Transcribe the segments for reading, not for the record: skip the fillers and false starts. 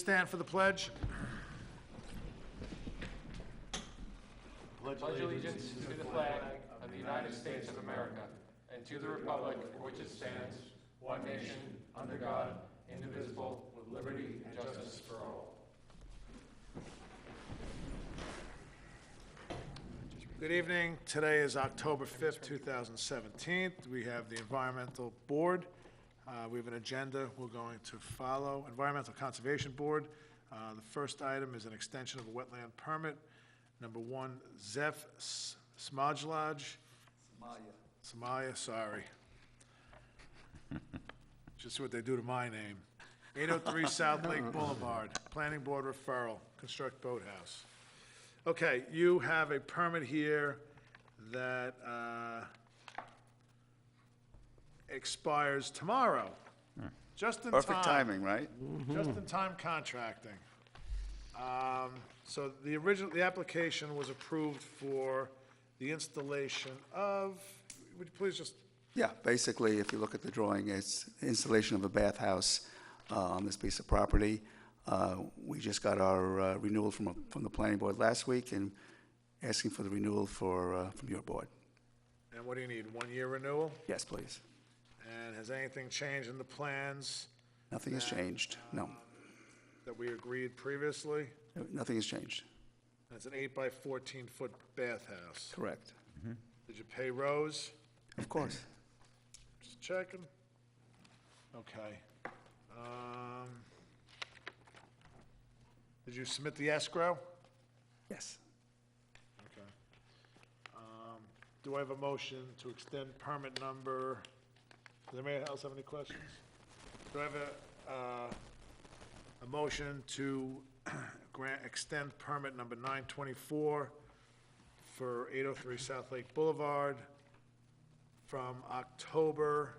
stand for the pledge. Pledge allegiance to the flag of the United States of America and to the republic for which it stands, one nation, under God, indivisible, with liberty and justice for all. Good evening. Today is October 5th, 2017. We have the Environmental Board. We have an agenda we're going to follow. Environmental Conservation Board. The first item is an extension of a wetland permit. Number 1, Zeph Smajlaj. Samaya, sorry. Just what they do to my name. 803 South Lake Boulevard. Planning Board referral. Construct boathouse. Okay, you have a permit here that expires tomorrow. Just in time. Perfect timing, right? Just-in-time contracting. So the application was approved for the installation of, would you please just, Yeah, basically, if you look at the drawing, it's installation of a bathhouse on this piece of property. We just got our renewal from the planning board last week and asking for the renewal from your board. and what do you need, 1-year renewal? Yes, please. And has anything changed in the plans Nothing has changed. No, that we agreed previously? nothing has changed. It's an 8 by 14-foot bathhouse. Correct. Did you pay Rose? Of course. Just checking. Okay. Did you submit the escrow? Yes. Okay. Do I have a motion to extend permit number, does anybody else have any questions? Do I have a motion to extend permit number 924 for 803 South Lake Boulevard from October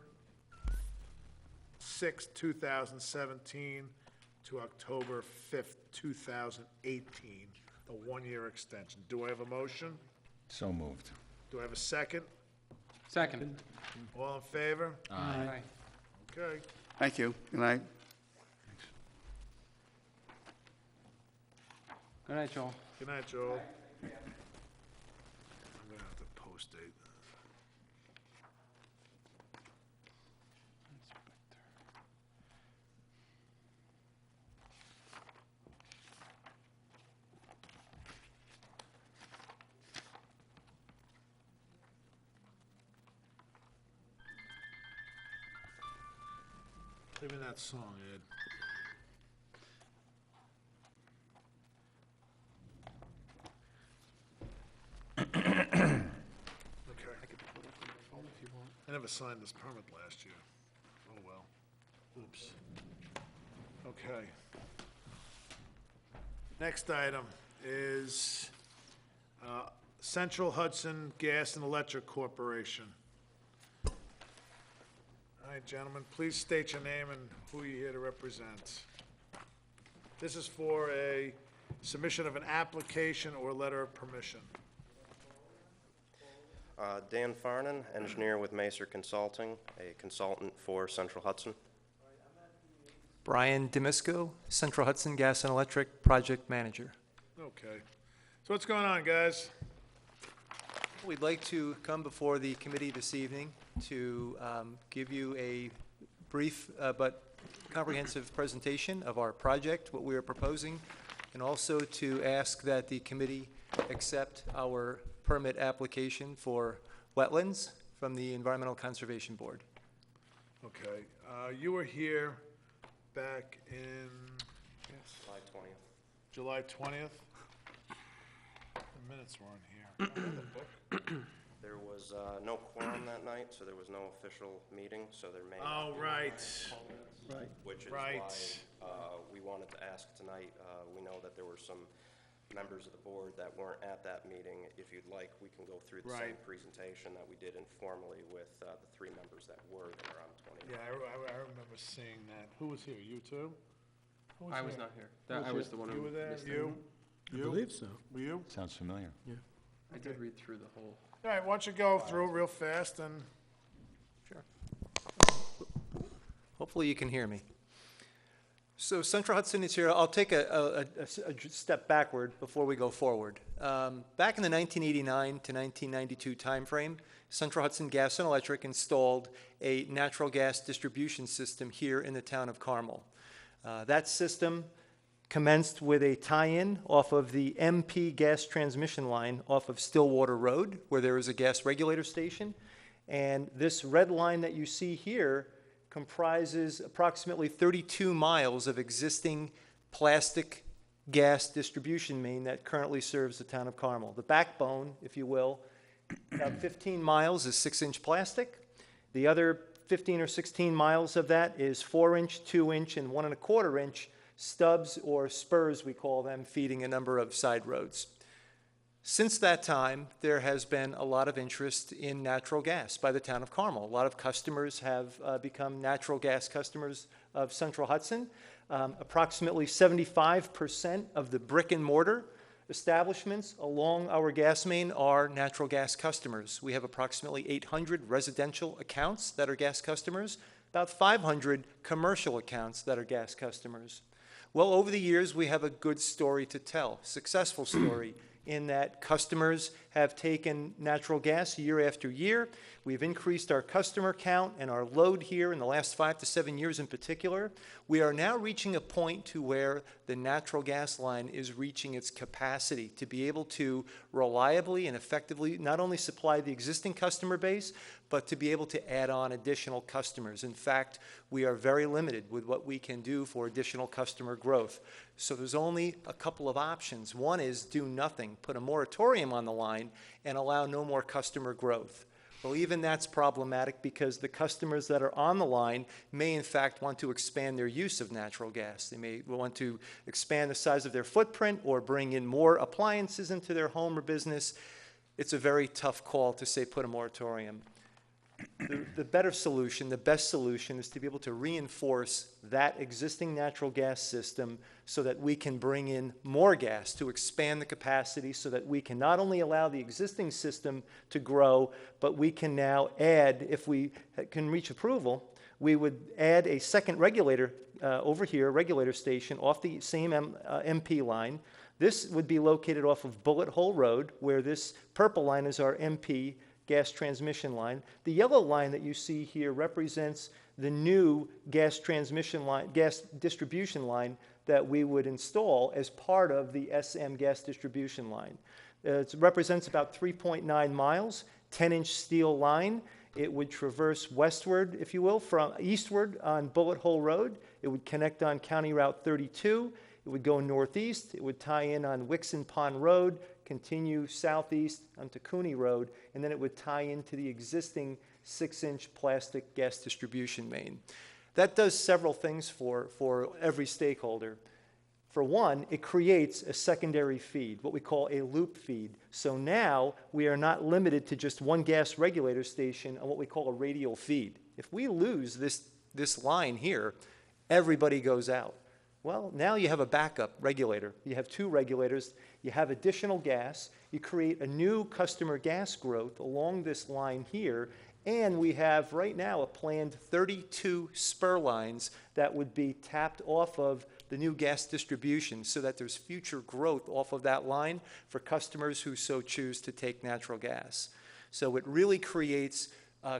6th, 2017 to October 5th, 2018, a 1-year extension. Do I have a motion? So moved. Do I have a second? Second. All in favor? Aye. Okay. Thank you. Good night. Good night, Joel. Good night, Joel. I'm gonna have to post date. Play me that song, Ed. Okay. I never signed this permit last year. Oh, well. Oops. Okay. Next item is Central Hudson Gas and Electric Corporation. All right, gentlemen, please state your name and who you're here to represent. This is for a submission of an application or letter of permission. Dan Farnan, engineer with Macer Consulting, a consultant for Central Hudson. Brian Demisco, Central Hudson Gas and Electric Project Manager. Okay. So what's going on, guys? We'd like to come before the committee this evening to give you a brief but comprehensive presentation of our project, what we are proposing, and also to ask that the committee accept our permit application for wetlands from the Environmental Conservation Board. Okay. You were here back in July 20th. July 20th? The minutes weren't here. Oh, I have the book. There was no quorum that night, so there was no official meeting, so there may Oh, not be right. which is Right. why we wanted to ask tonight. We know that there were some members of the board that weren't at that meeting. If you'd like, we can go through the same Right. presentation that we did informally with the 3 members that were there on 20th. Yeah, I remember seeing that. Who was here? You too? Who I was here? not here. Who I was the one You who were there? missed it. You? I believe so. Were you? Sounds familiar. I did read through the whole. All right, why don't you go through real fast and, Sure. Hopefully you can hear me. So Central Hudson is here. I'll take a step backward before we go forward. Back in the 1989 to 1992 timeframe, Central Hudson Gas and Electric installed a natural gas distribution system here in the town of Carmel. That system commenced with a tie-in off of the MP gas transmission line off of Stillwater Road, where there is a gas regulator station. And this red line that you see here comprises approximately 32 miles of existing plastic gas distribution main that currently serves the town of Carmel. The backbone, if you will, about 15 miles is 6-inch plastic. The other 15 or 16 miles of that is 4-inch, 2-inch, and 1 1/4-inch stubs or spurs, we call them, feeding a number of side roads. Since that time, there has been a lot of interest in natural gas by the town of Carmel. A lot of customers have become natural gas customers of Central Hudson. Approximately 75% of the brick and mortar establishments along our gas main are natural gas customers. We have approximately 800 residential accounts that are gas customers, about 500 commercial accounts that are gas customers. Well, over the years, we have a good story to tell, successful story, in that customers have taken natural gas year after year. We've increased our customer count and our load here in the last 5 to 7 years in particular. We are now reaching a point to where the natural gas line is reaching its capacity to be able to reliably and effectively not only supply the existing customer base, but to be able to add on additional customers. In fact, we are very limited with what we can do for additional customer growth. So there's only a couple of options. One is do nothing, put a moratorium on the line, and allow no more customer growth. Well, even that's problematic because the customers that are on the line may in fact want to expand their use of natural gas. They may want to expand the size of their footprint or bring in more appliances into their home or business. It's a very tough call to say put a moratorium. The better solution, the best solution, is to be able to reinforce that existing natural gas system so that we can bring in more gas to expand the capacity so that we can not only allow the existing system to grow, but we can now add, if we can reach approval, we would add a second regulator over here, regulator station, off the same MP line. This would be located off of Bullet Hole Road, where this purple line is our MP gas transmission line. The yellow line that you see here represents the new gas transmission line, gas distribution line that we would install as part of the SM gas distribution line. It represents about 3.9 miles, 10-inch steel line. It would traverse westward, if you will, from eastward on Bullet Hole Road. It would connect on County Route 32. It would go northeast. It would tie in on Wixon Pond Road, continue southeast onto Cooney Road, and then it would tie into the existing 6-inch plastic gas distribution main. That does several things for every stakeholder. For one, it creates a secondary feed, what we call a loop feed. So now we are not limited to just one gas regulator station on what we call a radial feed. If we lose this line here, everybody goes out. Well, now you have a backup regulator. You have 2 regulators. You have additional gas. You create a new customer gas growth along this line here. And we have right now a planned 32 spur lines that would be tapped off of the new gas distribution so that there's future growth off of that line for customers who so choose to take natural gas. So it really creates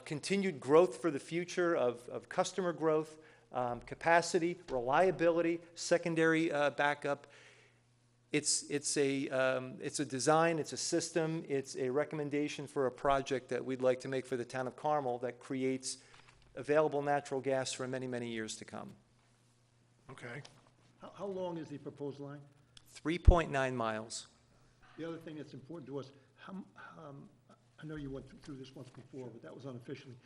continued growth for the future of customer growth, capacity, reliability, secondary backup. It's a design, it's a system, it's a recommendation for a project that we'd like to make for the town of Carmel that creates available natural gas for many, many years to come. Okay. How long is the proposed line? 3.9 miles. The other thing that's important to us, I know you went through this once before, but that was unofficially.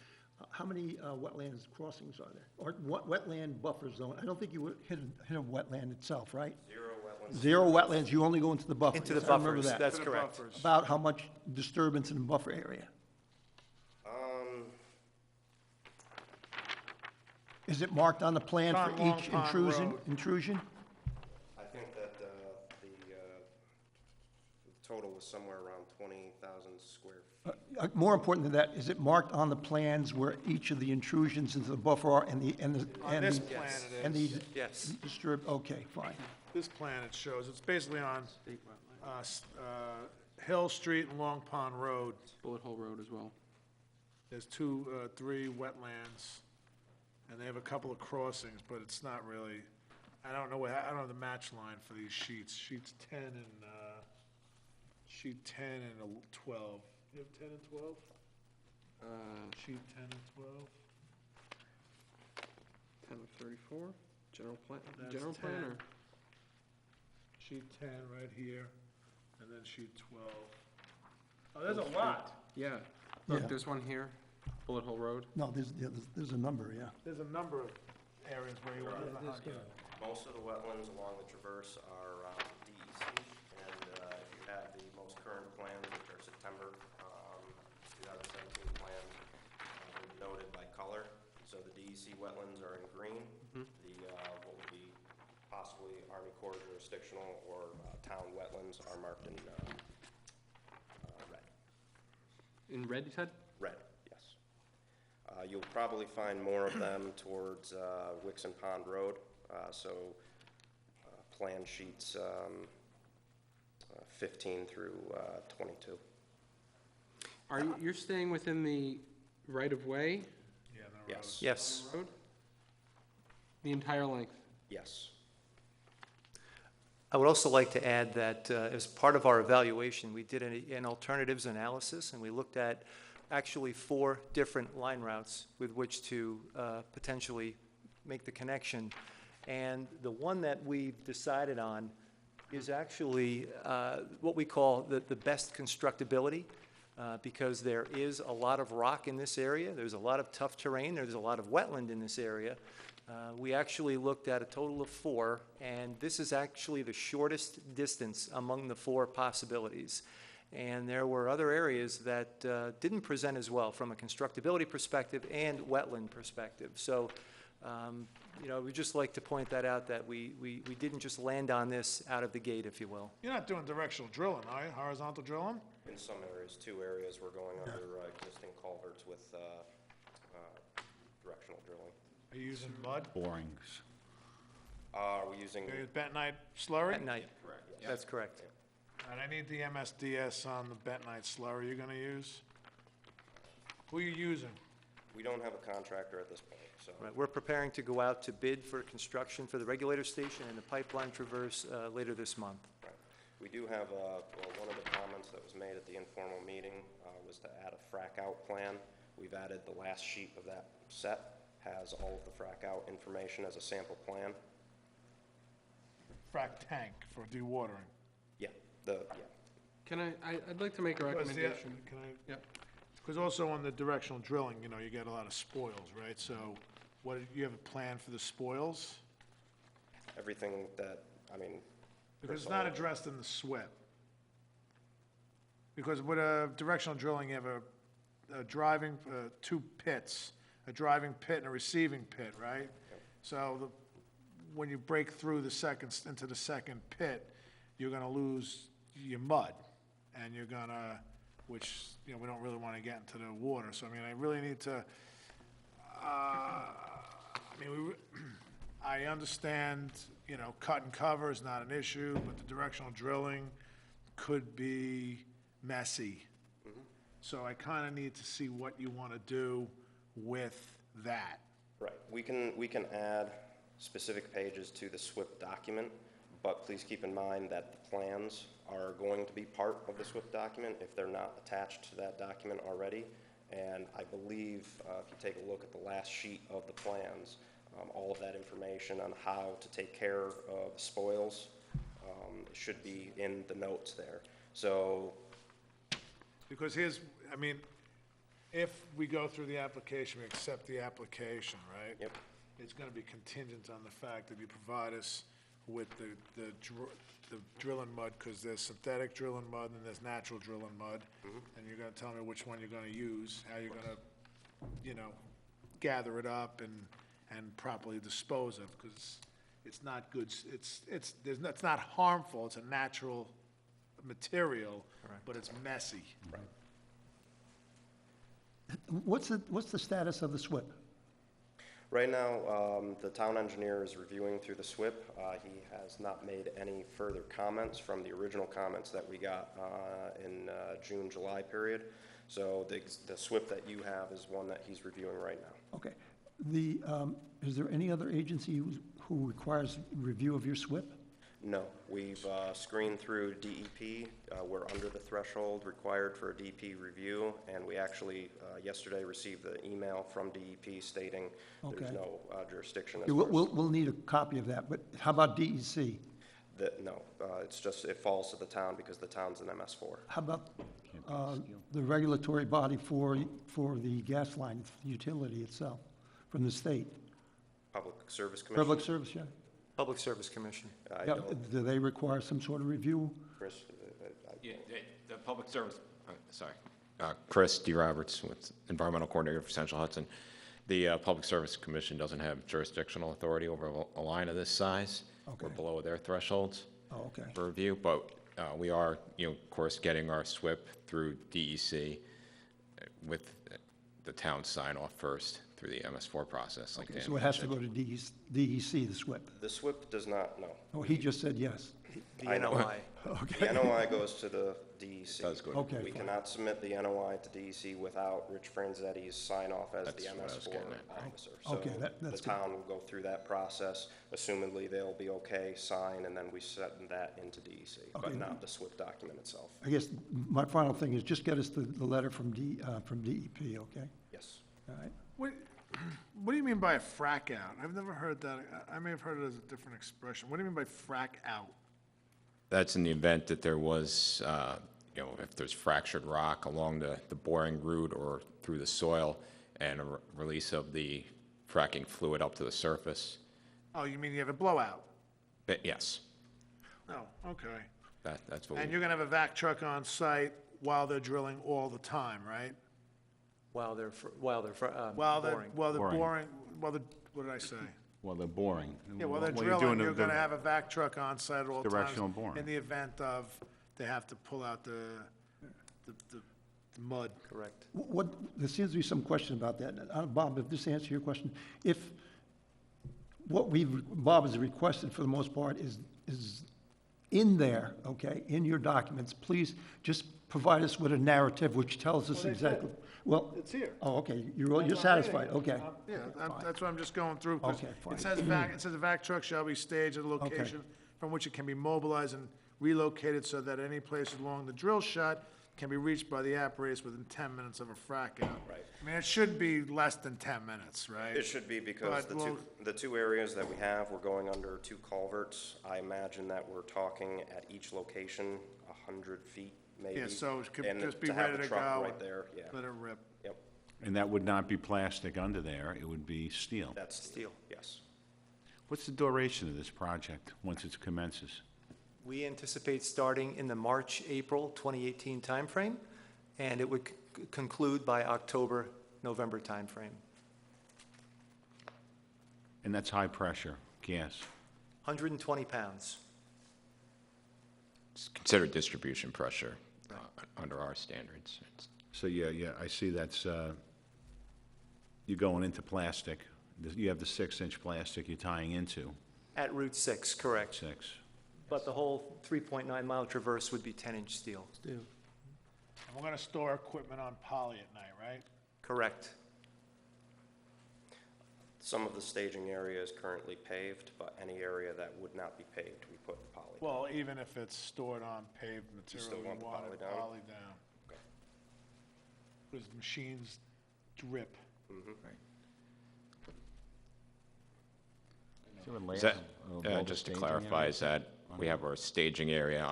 How many wetlands crossings are there? Or what wetland buffer zone? I don't think you hit a wetland itself, right? 0 wetlands. 0 wetlands, you only go into the buffer. Into the Yes, I remember buffers, that. that's To the correct. buffers. About how much disturbance in the buffer area? Is it marked on the plan On for Long each Pond intrusion? Road. Intrusion? I think that the total was somewhere around 20,000 square feet. More important than that, is it marked on the plans where each of the intrusions into the buffer are and the, On this the- plan it and is. the Yes. disturb, okay, fine. This plan it shows, it's basically on Hill Street and Long Pond Road. Bullet Hole Road as well. There's three wetlands, and they have a couple of crossings, but it's not really, I don't know the match line for these sheets. Sheets 10 and, sheet 10 and 12. You have 10 and 12? Sheet 10 and 12? 10 of 34, general plan, That's general 10. plan, or? Sheet 10 right here, and then sheet 12. Oh, there's a lot. Yeah. Yeah. Look, there's one here, Bullet Hole Road. No, there's a number, yeah. There's a number of areas where you want to. Most of the wetlands along the traverse are DEC, and if you have the most current plans, which are September 2017 plans, they're noted by color. So the DEC wetlands are in green. The what would be possibly Army Corps jurisdictional or town wetlands are marked in red. In red, you said? Red, yes. You'll probably find more of them towards Wixon Pond Road, plan sheets 15 through 22. Are you, you're staying within the right-of-way Yeah, the road. Yes. Yes. road? The entire length? Yes. I would also like to add that as part of our evaluation, we did an alternatives analysis, and we looked at actually 4 different line routes with which to potentially make the connection. And the one that we've decided on is actually what we call the best constructability, because there is a lot of rock in this area, there's a lot of tough terrain, there's a lot of wetland in this area. We actually looked at a total of 4, and this is actually the shortest distance among the 4 possibilities. And there were other areas that didn't present as well from a constructability perspective and wetland perspective. So, you know, we'd just like to point that out, that we didn't just land on this out of the gate, if you will. You're not doing directional drilling, are you? Horizontal drilling? In some areas, 2 areas, we're going under existing culverts with directional drilling. Are you using mud? Borings. We're using, Are you bentonite slurry? At night. That's correct. And I need the MSDS on the bentonite slurry you're gonna use. Who are you using? we don't have a contractor at this point, so. Right, we're preparing to go out to bid for construction for the regulator station and the pipeline traverse later this month. Right. We do have, well, one of the comments that was made at the informal meeting was to add a frack out plan. We've added the last sheet of that set, has all of the frack out information as a sample plan. Frac tank for dewatering. Yeah, Can I'd like to make a recommendation. Can I? Yep. Because also on the directional drilling, you know, you get a lot of spoils, right? So what, you have a plan for the spoils? everything that, I mean, Because it's not addressed in the SWIP. Because with a directional drilling, you have a driving, 2 pits, a driving pit and a receiving pit, right? So when you break through into the second pit, you're gonna lose your mud, and you're gonna, which, you know, we don't really wanna get into the water, so I mean, I really need to, I understand, you know, cut and cover is not an issue, but the directional drilling could be messy. So I kinda need to see what you wanna do with that. right, we can add specific pages to the SWIP document, but please keep in mind that the plans are going to be part of the SWIP document if they're not attached to that document already. And I believe, if you take a look at the last sheet of the plans, all of that information on how to take care of spoils should be in the notes there. So, Because here's, I mean, if we go through the application, we accept the application, right? Yep. It's gonna be contingent on the fact that you provide us with the drilling mud, because there's synthetic drilling mud and there's natural drilling mud. And you're gonna tell me which one you're gonna use, how you're gonna, you know, gather it up and properly dispose of, because it's not good, it's not harmful, it's a natural material, but it's messy. What's the status of the SWIP? Right now, the town engineer is reviewing through the SWIP. He has not made any further comments from the original comments that we got in June, July period. So the SWIP that you have is one that he's reviewing right now. Okay. Is there any other agency who requires review of your SWIP? No, we've screened through DEP. We're under the threshold required for a DEP review, and we actually yesterday received the email from DEP stating there's Okay. no jurisdiction. As Yeah, far as We'll need a copy of that, but how about DEC? no, it's just, it falls to the town because the town's an MS4. How about the regulatory body for the gas line utility itself, from the state? Public Service Commission. Public Service, yeah? Public Service Commission. I Yeah, don't, do they require some sort of review? Chris, Yeah, the public service, sorry. Chris D. Roberts with Environmental Coordinator for Central Hudson. The Public Service Commission doesn't have jurisdictional authority over a line of this size. We're Okay. below their thresholds Oh, okay. for review, but we are, of course, getting our SWIP through DEC with the town sign off first through the MS4 process, like Okay, Dan so it has to mentioned. go to DEC, the SWIP. the SWIP does not, no. Oh, he just said yes. The I know. NOI. The NOI goes to the DEC. Does go to Okay, We fine. cannot submit the NOI to DEC without Rich Franzetti's sign off as the That's what I was MS4 getting at. officer. Okay, So that's the good. town will go through that process, assumedly they'll be okay, sign, and then we send that into DEC, but Okay. not the SWIP document itself. I guess my final thing is just get us the letter from DEP, okay? Yes. All right? What do you mean by a frack out? I've never heard that. I may have heard it as a different expression. What do you mean by frack out? That's in the event that there was, if there's fractured rock along the boring route or through the soil and a release of the fracking fluid up to the surface. Oh, you mean you have a blowout? But yes, Oh, okay. that's what And we, you're gonna have a vac truck on site while they're drilling all the time, right? While they're While they're, boring. while they're Boring. boring, while the, what did I say? Well, they're boring. Yeah, while they're Well, you're drilling, doing you're the- gonna have a vac truck on site at all times. Directional boring. In the event of, they have to pull out the mud. Correct. There seems to be some question about that. Bob, if this answers your question, if what Bob has requested for the most part is in there, okay, in your documents, please just provide us with a narrative which tells us exactly. Well, It's here. oh, okay, you're satisfied, okay. Yeah, that's what I'm just going through. 'cause Okay, fine. It says a vac truck shall be staged at a location from which it can be mobilized and relocated so that any place along the drill shot can be reached by the apparatus within 10 minutes of a frack out. Right. I mean, it should be less than 10 minutes, right? It should be because But, the two areas that we have, we're going under two culverts. I imagine that we're talking at each location 100 feet, maybe. Yeah, so it could And just be to have ready the to truck go right and there, yeah. let it rip. Yep, And that would not be plastic under there, it would be steel. that's Steel. yes. What's the duration of this project, once it commences? We anticipate starting in the March, April 2018 timeframe, and it would conclude by October, November timeframe. And that's high pressure, gas. 120 pounds. it's considered distribution pressure under our standards. So, yeah, I see that's, you're going into plastic. You have the 6-inch plastic you're tying into, At Route 6, correct. 6. But the whole 3.9-mile traverse would be 10-inch steel. And we're gonna store equipment on poly at night, right? Correct. Some of the staging area is currently paved, but any area that would not be paved, we put poly. Well, even if it's stored on paved material, still we want the want poly it down? poly down. Okay. Because machines drip. Is that, just to clarify, is that we have our staging area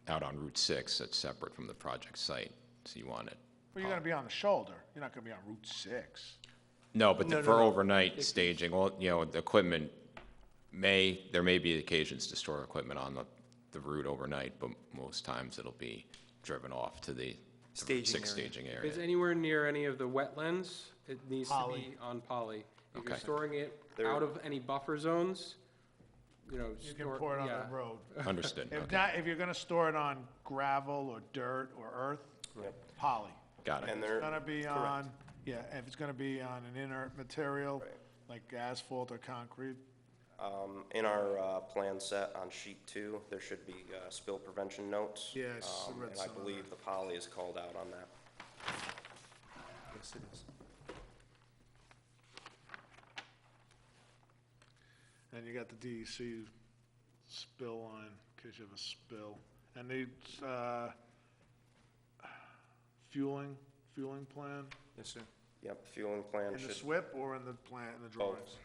out on Route 6 that's separate from the project site, so you want it? Well, you're gonna be on the shoulder. You're not gonna be on Route 6. No, but No, for no, no. overnight staging, well, the equipment there may be occasions to store equipment on the route overnight, but most times it'll be driven off to the Staging 6 area. staging If area. it's anywhere near any of the wetlands, it needs to Poly. be on poly. If you're Okay. storing it There- out of any buffer zones, you know, You can store. pour it on yeah. the road. Understood, If okay, not, if you're gonna store it on gravel or dirt or earth, poly. got it. And It's there, gonna be on, yeah, if it's gonna be on an inert material, like asphalt or concrete, in our plan set on sheet 2, there should be spill prevention notes. Yes, I read And I some of believe the poly is called out on that. Yes, it is. and you got the DEC spill line, in case you have a spill. And the, fueling plan, Yes, sir. Yep, fueling plan in the should, SWIP or in the plan, in the drawings?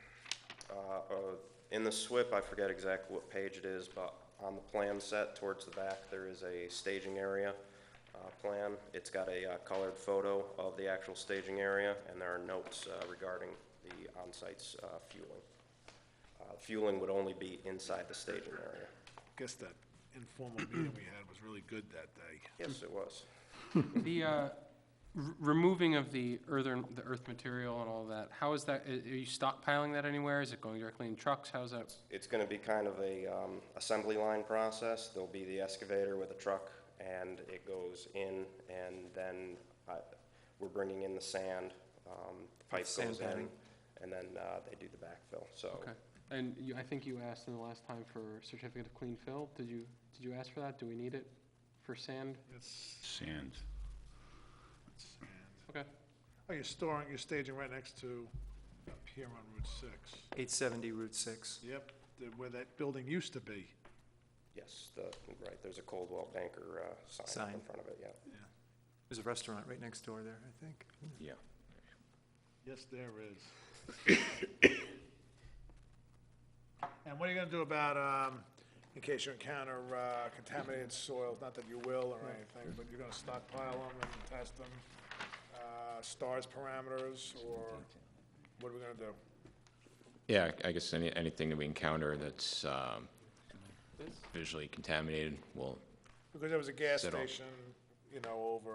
in the SWIP, I forget exactly what page it is, but on the plan set towards the back, there is a staging area plan. It's got a colored photo of the actual staging area, and there are notes regarding the on-site's fueling. Fueling would only be inside the staging area. Guess that informal meeting we had was really good that day. Yes, it was. The removing of the earth material and all of that, how is that, are you stockpiling that anywhere? Is it going directly in trucks? How's that? It's gonna be kind of a assembly line process. There'll be the excavator with a truck, and it goes in, and then we're bringing in the sand. The pipe Sand goes in, padding. and then they do the backfill, so. Okay. And I think you asked in the last time for certificate of clean fill. Did you ask for that? Do we need it for sand? It's Sand. sand. Okay. Oh, you're staging right next to, up here on Route 6. 870 Route 6. Yep, where that building used to be. Yes, right, there's a Coldwell Banker sign Sign. up in front of it, yeah. There's a restaurant right next door there, I think. Yeah. Yes, there is. And what are you gonna do about, in case you encounter contaminated soils, not that you will or anything, but you're gonna stockpile them and test them? STARS parameters, or what are we gonna do? Yeah, I guess anything that we encounter that's visually contaminated, we'll, Because there was a gas Set off. station, you know, over,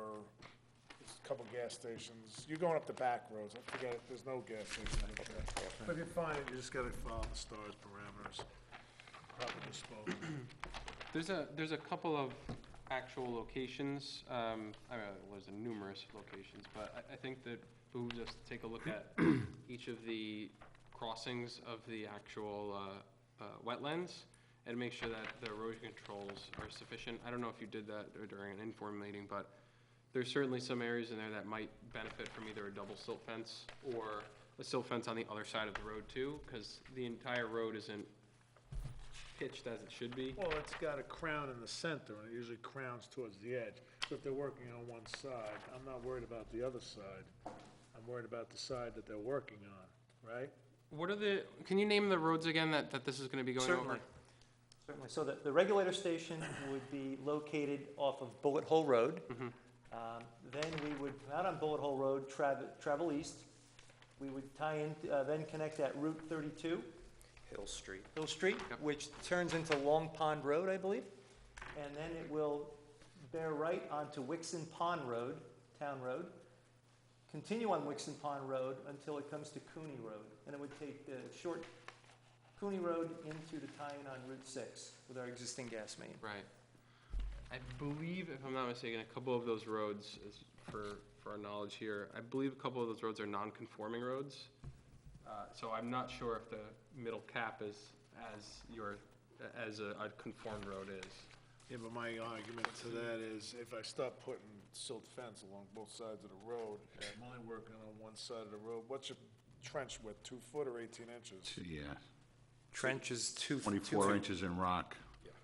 there's a couple gas stations. You're going up the back roads, I forget, it, there's no gas station up there. But if you find it, you just gotta follow the STARS parameters, proper disposal. There's a couple of actual locations, I mean, there's numerous locations, but I think that behooves us to take a look at each of the crossings of the actual wetlands and make sure that the erosion controls are sufficient. I don't know if you did that during an informal meeting, but there's certainly some areas in there that might benefit from either a double silt fence or a silt fence on the other side of the road too, because the entire road isn't pitched as it should be. Well, it's got a crown in the center, and it usually crowns towards the edge. So if they're working on one side, I'm not worried about the other side. I'm worried about the side that they're working on, right? What are can you name the roads again that this is gonna be going Certainly. over? Certainly. So the regulator station would be located off of Bullet Hole Road. Then we would, out on Bullet Hole Road, travel east. We would tie in, then connect at Route 32, Hill Street. Hill Street, which turns into Long Pond Road, I believe. And then it will bear right onto Wixon Pond Road, Town Road. Continue on Wixon Pond Road until it comes to Cooney Road. And it would take the short Cooney Road into the tie-in on Route 6 with our existing gas main. Right. I believe, if I'm not mistaken, a couple of those roads, for our knowledge here, I believe a couple of those roads are non-conforming roads. So I'm not sure if the middle cap is as a conformed road is. Yeah, but my argument to that is, if I start putting silt fence along both sides of the road, and I'm only working on one side of the road, what's your trench width, 2 foot or 18 inches? Yeah, Trench is 2 24 inches in rock.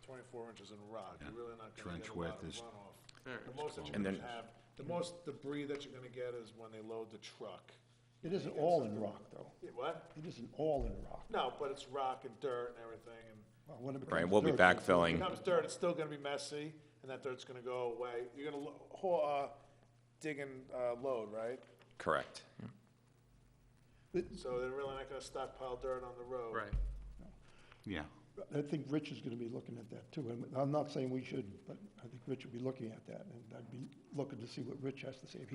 24 inches in rock, you're Yeah. really not gonna Trench get a lot width of is- runoff. The most that you're And gonna then- have, the most debris that you're gonna get is when they load the truck. It isn't all in rock, though. Yeah, what? It isn't all in rock. No, but it's rock and dirt and everything, and Well, when it right, becomes we'll be dirt, when it backfilling, becomes dirt, it's still gonna be messy, and that dirt's gonna go away. You're gonna dig and load, right? correct. So they're really not gonna stockpile dirt on the road. Right. Yeah, I think Rich is gonna be looking at that too, and I'm not saying we should, but I think Rich will be looking at that, and I'd be looking to see what Rich has to say. If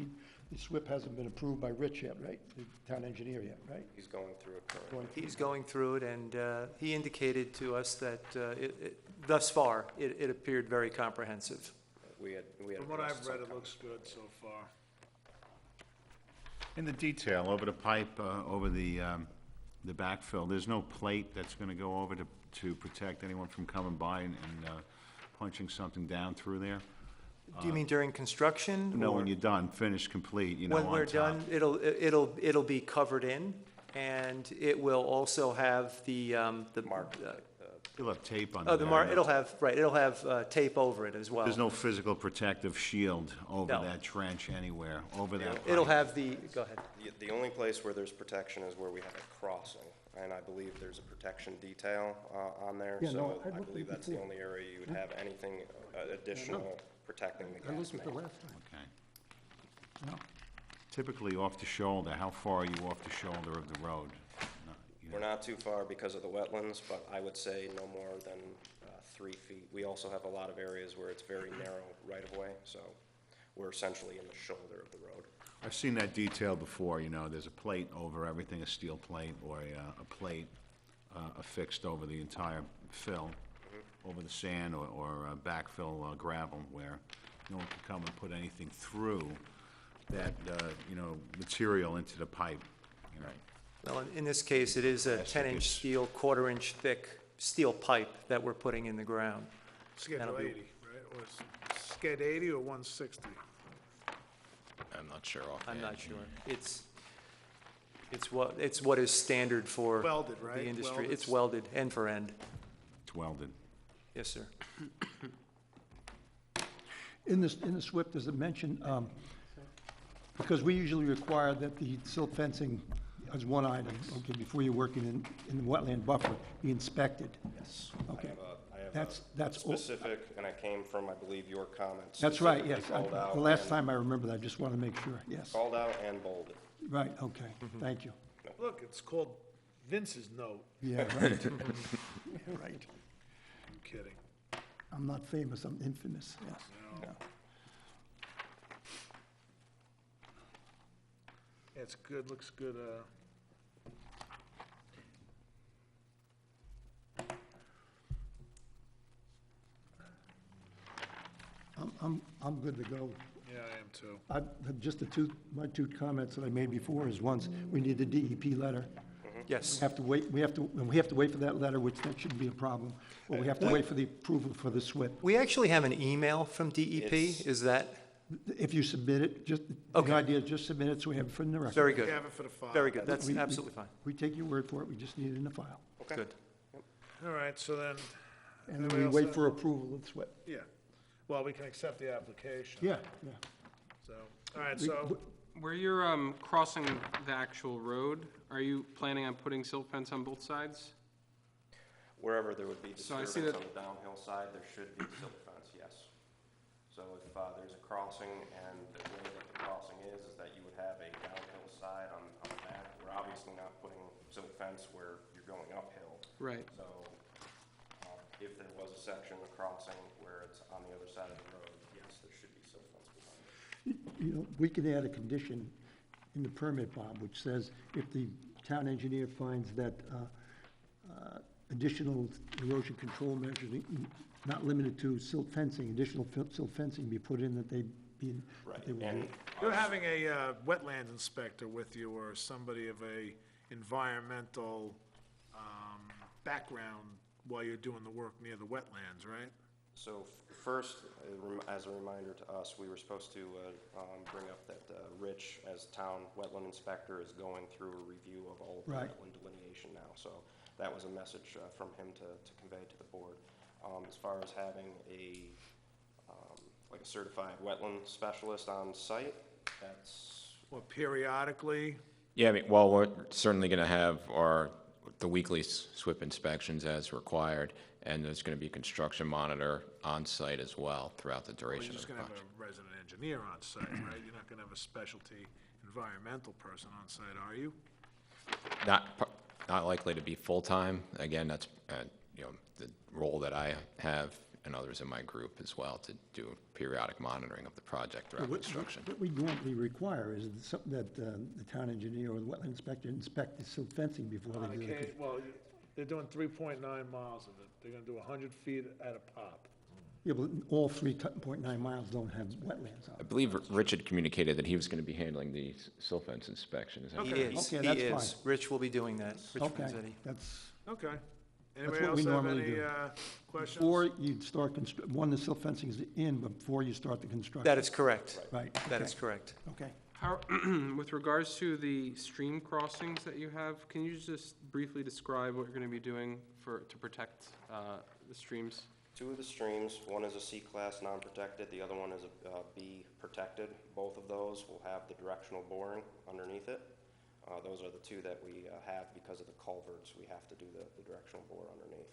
the SWIP hasn't been approved by Rich yet, right? The town engineer yet, right? He's going through it currently. Going through He's going through it, and he indicated to us that thus far, it appeared very comprehensive. We had From what I've addressed some read, it comments. looks good so far. In the detail, over the pipe, over the backfill, there's no plate that's gonna go over to protect anyone from coming by and punching something down through there? Do you mean during construction? No, or- when you're done, finished, complete, you know, When on we're top. done, it'll be covered in, and it will also have the. Mark, You'll have tape under Oh, there. it'll have tape over it as well. There's no physical protective shield over No. that trench anywhere, over that pipe. It'll have go ahead. the only place where there's protection is where we have a crossing, and I believe there's a protection detail on there. Yeah, no, So I I looked believe at it that's the before. only area you would have anything additional protecting the I gas looked at the main. last time. Okay. Typically off the shoulder, how far are you off the shoulder of the road? We're not too far because of the wetlands, but I would say no more than 3 feet. We also have a lot of areas where it's very narrow right-of-way, so we're essentially in the shoulder of the road. I've seen that detail before, you know, there's a plate over everything, a steel plate or a plate affixed over the entire fill, over the sand or backfill gravel, where no one can come and put anything through that, you know, material into the pipe, you know. Well, in this case, it is a Plastic 10-inch is- steel, quarter-inch thick steel pipe that we're putting in the ground. Schedule That'll be- 80, right? Or Sched 80 or 160? I'm not sure offhand. I'm not sure. It's what is standard for Welded, right? the industry. Welded. It's welded, end for end. It's welded. Yes, sir. In the SWIP, does it mention, because we usually require that the silt fencing, as one item, okay, before you're working in the wetland buffer, be inspected? Yes. Okay. I have That's all- specific, and I came from, I believe, your comments. That's right, yes. specifically called out The last and- time I remember that, I just want to make sure, yes. Called out and bolded. Right, okay, thank you. Look, it's called Vince's note. Yeah, right. Yeah, right. I'm kidding. I'm not famous, I'm infamous, yes. Yeah. Yeah, it's good, looks good. I'm good to go. Yeah, I am too. Just my two comments that I made before is, once, we need the DEP letter. Yes. We have to wait for that letter, which that shouldn't be a problem, but we have to wait for the approval for the SWIP. We actually have an email from DEP. It's- Is that, If you submit it, the Okay. idea is just submit it so we have it for the record. very We good. have it for the file. Very good. That's We- absolutely fine. We take your word for it, we just need it in the file. Okay. Good. All right, so then, And then Anybody we else wait have- for approval of the SWIP. yeah. Well, we can accept the application. Yeah, yeah. So, all right, We- so, Where you're crossing the actual road, are you planning on putting silt fence on both sides? Wherever there would be So I disturbance see that- on the downhill side, there should be silt fence, yes. So if there's a crossing, and the way that the crossing is that you would have a downhill side on the back, we're obviously not putting silt fence where you're going uphill. Right. So if there was a section of crossing where it's on the other side of the road, yes, there should be silt fence behind it. You know, we can add a condition in the permit, Bob, which says if the town engineer finds that additional erosion control measures, not limited to silt fencing, additional silt fencing be put in, that they be, that they will And be. you're having a wetland inspector with you, or somebody of a environmental background while you're doing the work near the wetlands, right? So first, as a reminder to us, we were supposed to bring up that Rich, as town wetland inspector, is going through a review of all of the Right. wetland delineation now. So that was a message from him to convey to the board. As far as having like a certified wetland specialist on site, that's, Or periodically, Yeah, I mean, well, we're certainly going to have the weekly SWIP inspections as required, and there's going to be a construction monitor on site as well throughout the or you're duration of just the gonna have project. a resident engineer on site, right? You're not gonna have a specialty environmental person on site, are you? Not likely to be full-time. Again, that's, you know, the role that I have and others in my group as well to do periodic monitoring of the project throughout construction. What we normally require is that the town engineer or the wetland inspector inspect the silt fencing before they do it. Well, they're doing 3.9 miles of it. They're gonna do 100 feet at a pop. Yeah, but all 3.9 miles don't have wetlands on I it. believe Richard communicated that he was going to be handling the silt fence inspection. Is that He correct? is, Okay, he that's is. fine. Rich will be doing that. Rich Okay, Franzetti. that's, Okay. Anybody what else we have normally any do. questions? before you start, the silt fencing is in, before you start the construction. That is correct. Right. That okay, is correct. Okay. How, with regards to the stream crossings that you have, can you just briefly describe what you're gonna be doing to protect, the streams? Two of the streams, one is a C-class non-protected, the other one is a B protected. Both of those will have the directional boring underneath it. Those are the two that we have because of the culverts. We have to do the directional bore underneath.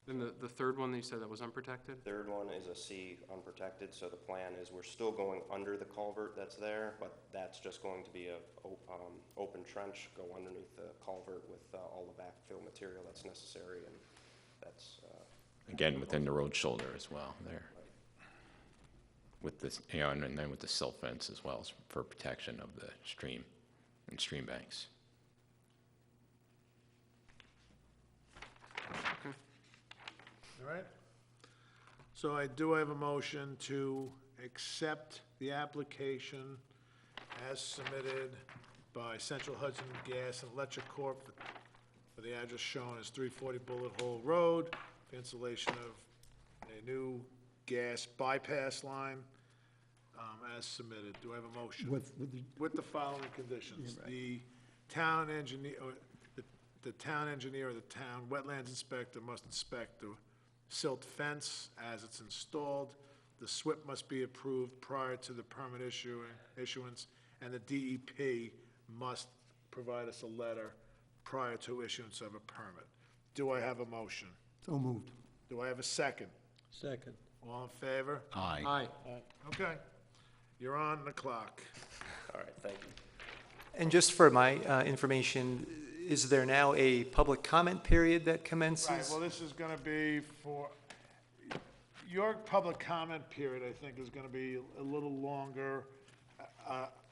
And the third one that you said that was unprotected? Third one is a C unprotected, so the plan is we're still going under the culvert that's there, but that's just going to be a open trench, go underneath the culvert with all the backfill material that's necessary, and that's... Again, within the road shoulder as well there. With this, you know, and then with the silt fence as well as for protection of the stream and stream banks. All right. So I do have a motion to accept the application as submitted by Central Hudson Gas and Electric Corp. for the address shown as 340 Bullet Hole Road, for installation of a new gas bypass line, as submitted. Do I have a motion? With the following conditions. Yeah, right. The town engineer, or the town engineer or the town wetlands inspector must inspect the silt fence as it's installed. The SWIP must be approved prior to the permit issuance, and the DEP must provide us a letter prior to issuance of a permit. Do I have a motion? So moved. Do I have a second? Second. All in favor? Aye. Okay. You're on the clock. All right, thank you. And just for my information, is there now a public comment period that commences? Right, well, this is gonna be for, your public comment period, I think, is gonna be a little longer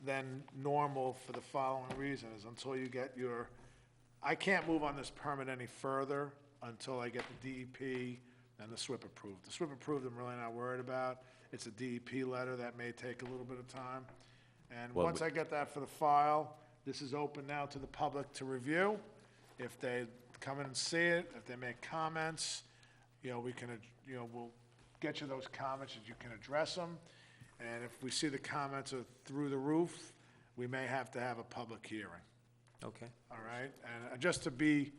than normal for the following reasons, until you get your, I can't move on this permit any further until I get the DEP and the SWIP approved. The SWIP approved, I'm really not worried about. It's a DEP letter that may take a little bit of time. And Well, once I get that for the file, this is open now to the public to review. If they come in and see it, if they make comments, you know, we can, you know, we'll get you those comments and you can address them. And if we see the comments are through the roof, we may have to have a public hearing, Okay. all right? And just to be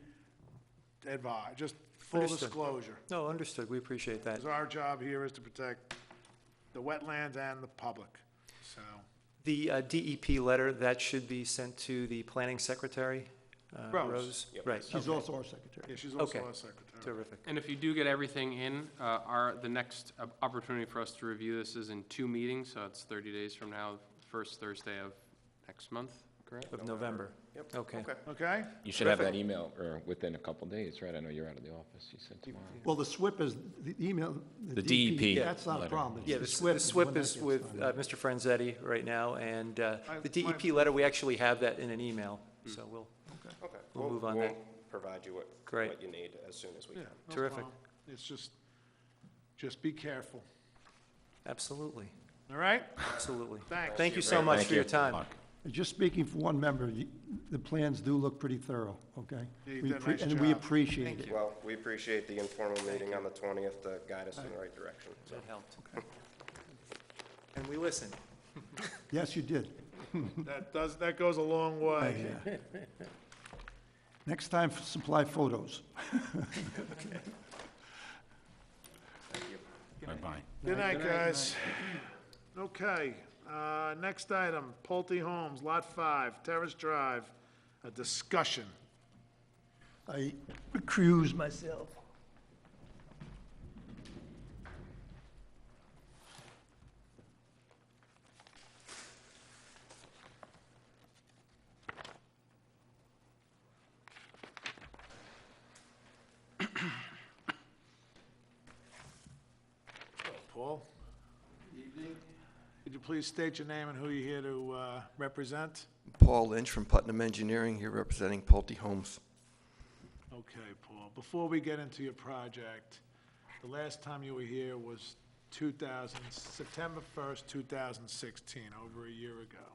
advised, just full Understood. disclosure. No, understood. We appreciate that. Because our job here is to protect the wetlands and the public, so. The DEP letter, that should be sent to the planning secretary, Rose. Yep. Right, She's also our secretary. Yeah, she's also Okay. our secretary. terrific. And if you do get everything in, the next opportunity for us to review this is in 2 meetings, so it's 30 days from now, first Thursday of next month, correct? Of November. Yep. Okay. Okay? You should have that email or within a couple days, right? I know you're out of the office. You said tomorrow. Well, the SWIP is, the email. The DEP That's not a letter. problem. Yeah, It's the SWIP when that is gets with done. Mr. Franzetti right now, and the my- DEP letter, we actually have that in an email, so we'll, Okay. We'll move on that. Provide you Great. what you need as soon as we Yeah, can. no Terrific. problem. It's just be careful, absolutely, all right? absolutely. Thanks. Thank you so much Thank for your you. time. Just speaking for one member, the plans do look pretty thorough, okay? Yeah, you We did a nice And we job. appreciate it. Well, we appreciate the informal meeting on the 20th to guide us in the right direction, so. That helped. And we listened. Yes, you did. That goes a long way. Next time, supply photos. Bye-bye. Good night, guys. Okay, next item, Pulte Homes, Lot 5, Terrace Drive, a discussion. I recuse myself. Paul. Evening. Could you please state your name and who you're here to represent? Paul Lynch from Putnam Engineering, here representing Pulte Homes. Okay, Paul. Before we get into your project, the last time you were here was September 1st, 2016, over a year ago.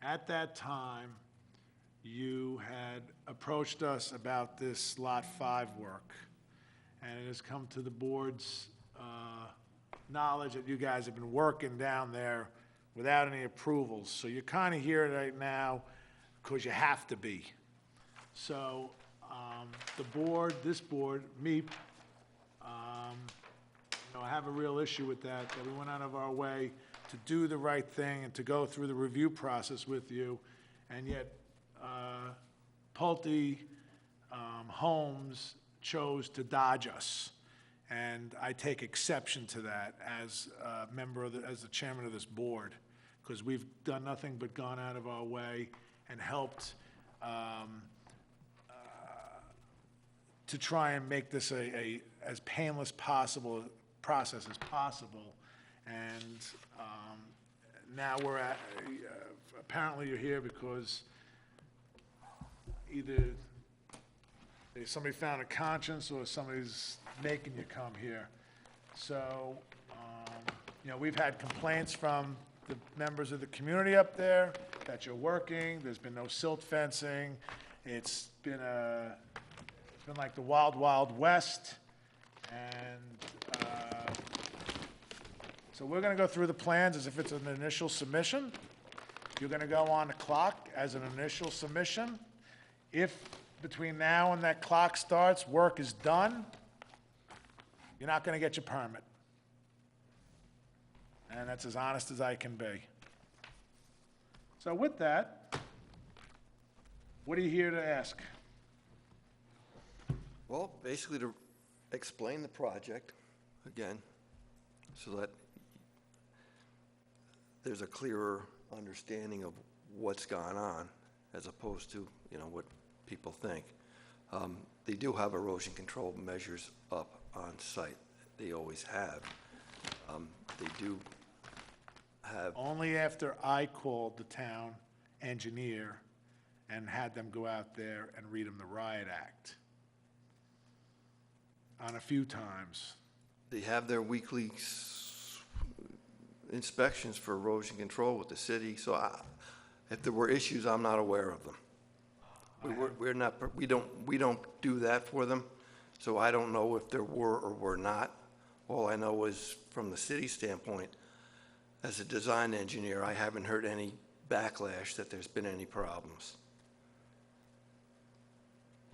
At that time, you had approached us about this Lot 5 work, and it has come to the board's knowledge that you guys have been working down there without any approvals. So you're kind of here right now because you have to be. So the board, this board, me, I have a real issue with that we went out of our way to do the right thing and to go through the review process with you, and yet Pulte Homes chose to dodge us. And I take exception to that as a member of as the chairman of this board, because we've done nothing but gone out of our way and helped to try and make this a as painless process as possible. And now we're at, apparently you're here because either somebody found a conscience or somebody's making you come here. So, we've had complaints from the members of the community up there that you're working, there's been no silt fencing, it's been like the wild, wild west, and so we're gonna go through the plans as if it's an initial submission. You're gonna go on the clock as an initial submission. If between now and that clock starts, work is done, you're not gonna get your permit. And that's as honest as I can be. So with that, what are you here to ask? Well, basically to explain the project again, so that there's a clearer understanding of what's gone on, as opposed to, what people think. They do have erosion control measures up on site. They always have. They do have. Only after I called the town engineer and had them go out there and read them the Riot Act on a few times. They have their weekly inspections for erosion control with the city, so if there were issues, I'm not aware of them. We don't do that for them, so I don't know if there were or were not. All I know is, from the city standpoint, as a design engineer, I haven't heard any backlash that there's been any problems.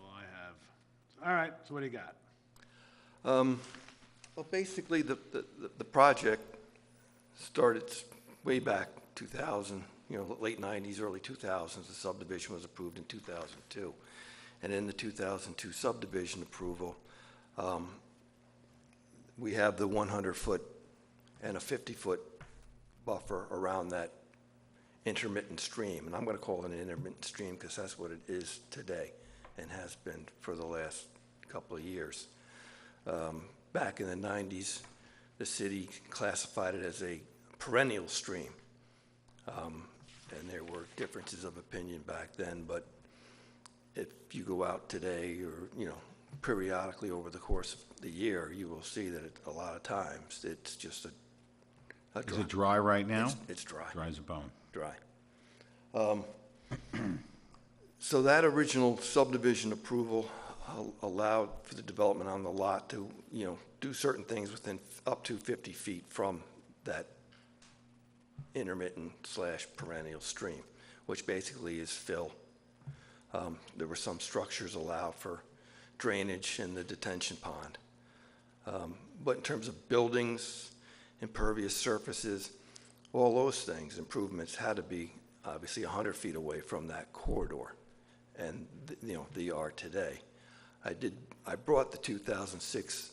Well, I have. All right, so what do you got? Well, basically, the project started way back 2000, late 90s, early 2000s. The subdivision was approved in 2002. And in the 2002 subdivision approval, we have the 100-foot and a 50-foot buffer around that intermittent stream. And I'm going to call it an intermittent stream because that's what it is today and has been for the last couple of years. Back in the 90s, the city classified it as a perennial stream. And there were differences of opinion back then, but if you go out today or, periodically over the course of the year, you will see that a lot of times it's just a dry. Is it dry right now? It's dry. Dry as a bone. Dry. So that original subdivision approval allowed for the development on the lot to, do certain things within up to 50 feet from that intermittent / perennial stream, which basically is fill. There were some structures allowed for drainage in the detention pond. But in terms of buildings, impervious surfaces, all those things, improvements had to be obviously 100 feet away from that corridor. And, they are today. I brought the 2006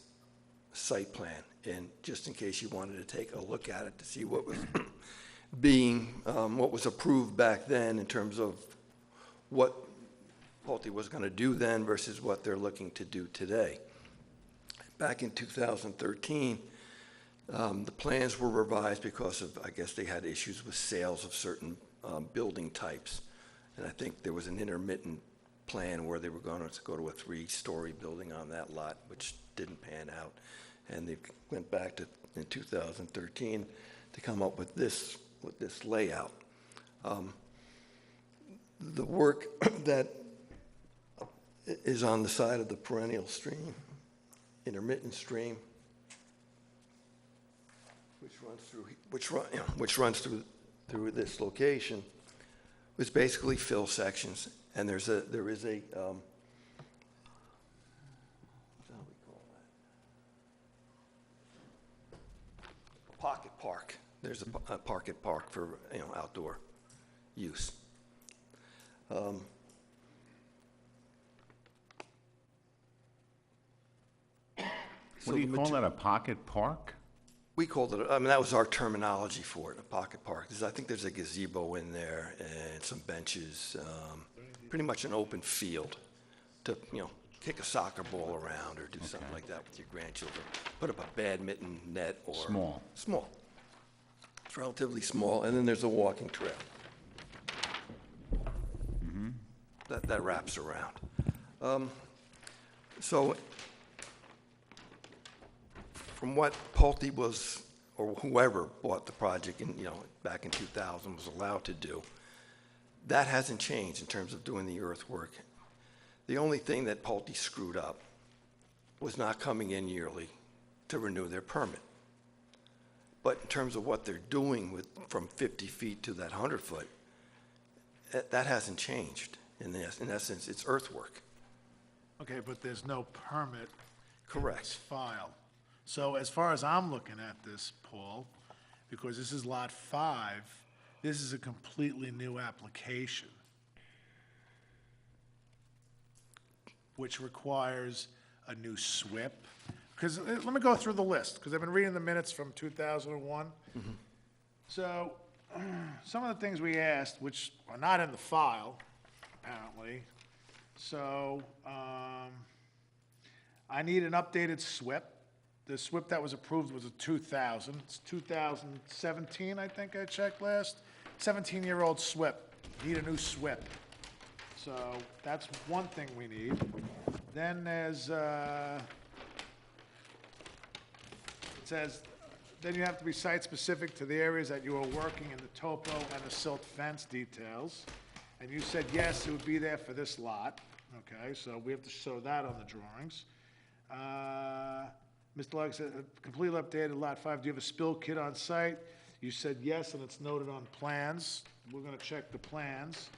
site plan in just in case you wanted to take a look at it to see what was what was approved back then in terms of what Pulte was going to do then versus what they're looking to do today. Back in 2013, The plans were revised because of, I guess they had issues with sales of certain building types. And I think there was an intermittent plan where they were going to go to a 3-story building on that lot, which didn't pan out. And they went back to, in 2013, to come up with this layout. The work that is on the side of the perennial stream, intermittent stream, which runs through this location, was basically fill sections, and there is a how do we call that? Pocket park. There's a pocket park for outdoor use. What do you call that, a pocket park? We called it, I mean, that was our terminology for it, a pocket park. I think there's a gazebo in there and some benches, pretty much an open field to, kick a soccer ball around or do something like that with your grandchildren. Put up a badminton net or. Small. Small. It's relatively small, and then there's a walking trail. That wraps around. So from what Pulte was, or whoever bought the project in, back in 2000 was allowed to do, that hasn't changed in terms of doing the earthwork. The only thing that Pulte screwed up was not coming in yearly to renew their permit. But in terms of what they're doing from 50 feet to that 100 foot, that hasn't changed. In essence, it's earthwork. Okay, but there's no permit. Correct. File. So as far as I'm looking at this, Paul, because this is Lot 5, this is a completely new application, which requires a new SWIP. Because, let me go through the list, because I've been reading the minutes from 2001. So, some of the things we asked, which are not in the file, apparently. So, I need an updated SWIP. The SWIP that was approved was a 2000. It's 2017, I think I checked last. 17-year-old SWIP. Need a new SWIP. So that's one thing we need. Then there's, it says, then you have to be site-specific to the areas that you are working in the topo and the silt fence details. And you said, yes, it would be there for this lot. Okay, so we have to show that on the drawings. Mr. Lugg said, completely updated Lot 5. Do you have a spill kit on site? You said yes, and it's noted on plans. We're going to check the plans.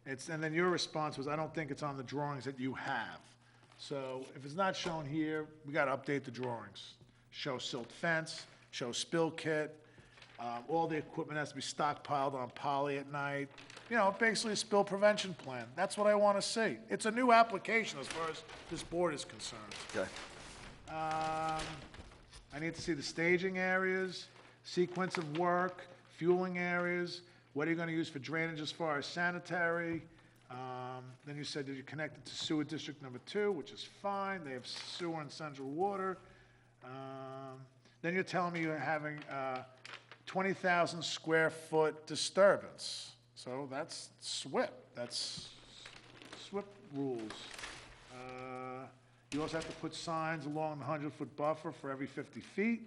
And then your response was, I don't think it's on the drawings that you have. So if it's not shown here, we got to update the drawings. Show silt fence, show spill kit. All the equipment has to be stockpiled on poly at night. Basically a spill prevention plan. That's what I want to see. It's a new application as far as this board is concerned. Okay. I need to see the staging areas, sequence of work, fueling areas, what are you going to use for drainage as far as sanitary? Then you said that you connected to sewer district number 2, which is fine. They have sewer and central water. Then you're telling me you're having 20,000 square foot disturbance. So that's SWIP. That's SWIP rules. You also have to put signs along the 100-foot buffer for every 50 feet.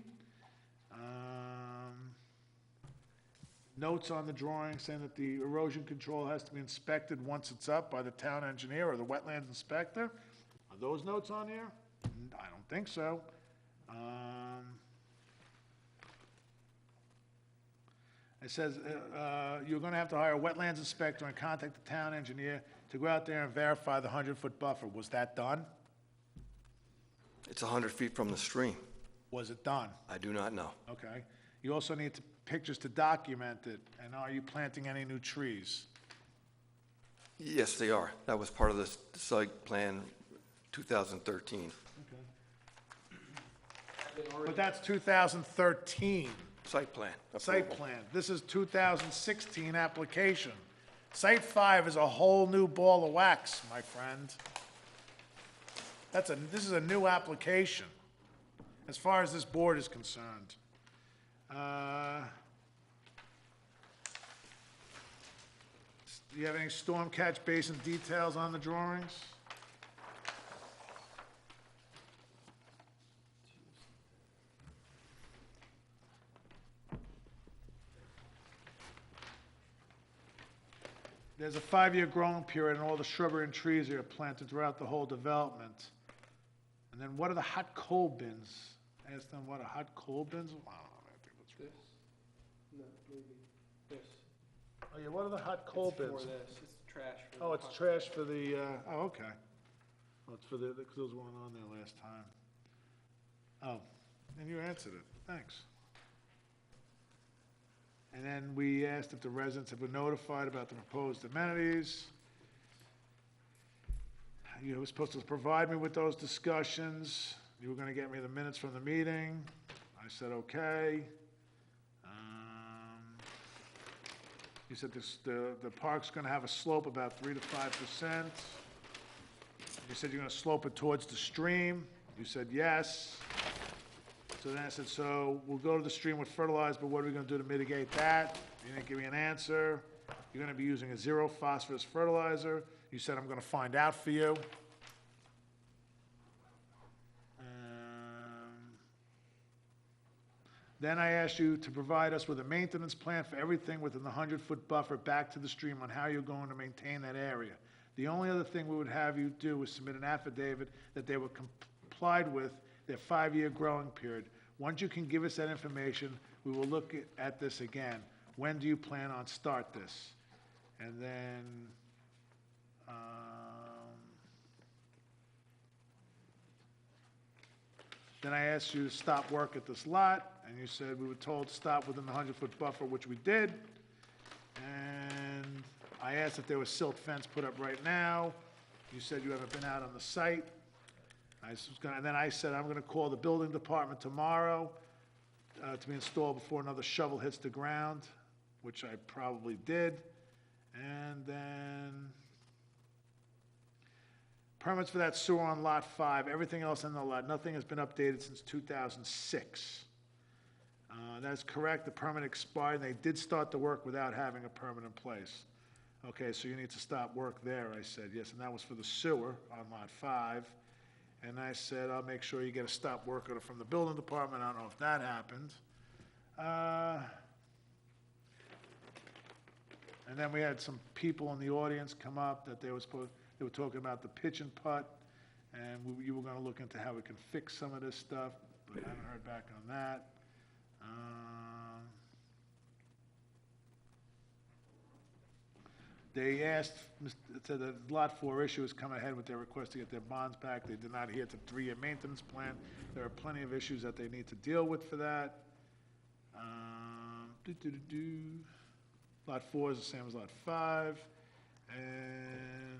Notes on the drawing saying that the erosion control has to be inspected once it's up by the town engineer or the wetlands inspector. Are those notes on here? I don't think so. It says you're going to have to hire a wetlands inspector and contact the town engineer to go out there and verify the 100-foot buffer. Was that done? It's 100 feet from the stream. Was it done? I do not know. Okay. You also need pictures to document it, and are you planting any new trees? Yes, they are. That was part of the site plan 2013. But that's 2013. Site plan. Site approval. plan. This is 2016 application. Site 5 is a whole new ball of wax, my friend. This is a new application, as far as this board is concerned. Do you have any storm catch basin details on the drawings? There's a 5-year growing period, and all the shrubbery and trees are planted throughout the whole development. And then what are the hot coal bins? Ask them what are hot coal bins? Wow, I think that's right. No, maybe this. Oh, yeah, what are the hot coal bins? For this, it's trash. For Oh, the it's hot- trash for the, oh, okay. Oh, it's for the, because those weren't on there last time. Oh, and you answered it, thanks. And then we asked if the residents have been notified about the proposed amenities. You were supposed to provide me with those discussions. You were gonna get me the minutes from the meeting. I said, okay. You said the park's gonna have a slope about 3 to 5%. You said you're gonna slope it towards the stream. You said yes. So then I said, so we'll go to the stream with fertilizer, but what are we gonna do to mitigate that? You didn't give me an answer. You're gonna be using a 0 phosphorus fertilizer. You said, I'm gonna find out for you. Then I asked you to provide us with a maintenance plan for everything within the 100-foot buffer back to the stream on how you're going to maintain that area. The only other thing we would have you do is submit an affidavit that they were complied with their 5-year growing period. Once you can give us that information, we will look at this again. When do you plan on start this? And then I asked you to stop work at this lot, and you said we were told to stop within the 100-foot buffer, which we did. And I asked if there was silt fence put up right now. You said you haven't been out on the site. And then I said, I'm gonna call the building department tomorrow to be installed before another shovel hits the ground, which I probably did. And then permits for that sewer on Lot 5, everything else in the lot, nothing has been updated since 2006. That's correct, the permit expired, and they did start the work without having a permit in place. Okay, so you need to stop work there, I said, yes, and that was for the sewer on Lot 5. And I said, I'll make sure you get a stop work order from the building department, I don't know if that happened. And then we had some people in the audience come up that they were talking about the pitch and putt, and you were gonna look into how we can fix some of this stuff, but I haven't heard back on that. They asked, said the Lot 4 issue is coming ahead with their request to get their bonds back. They did not adhere to the 3-year maintenance plan. There are plenty of issues that they need to deal with for that. Lot 4 is the same as Lot 5. And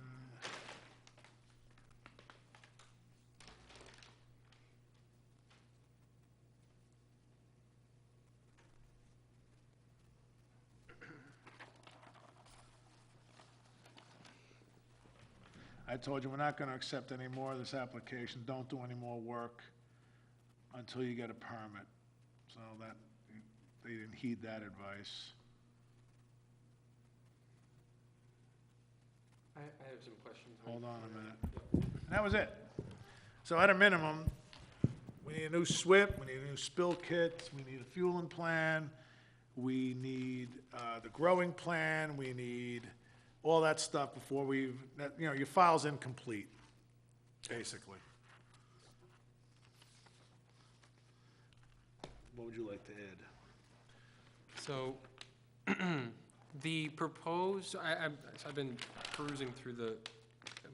I told you, we're not gonna accept any more of this application. Don't do any more work until you get a permit. So that, they didn't heed that advice. I have some questions. Hold on a minute. And that was it. So at a minimum, we need a new SWIP, we need a new spill kit, we need a fueling plan, we need the growing plan, we need all that stuff before your file's incomplete, basically. What would you like to add? So, the proposed, I've been perusing through the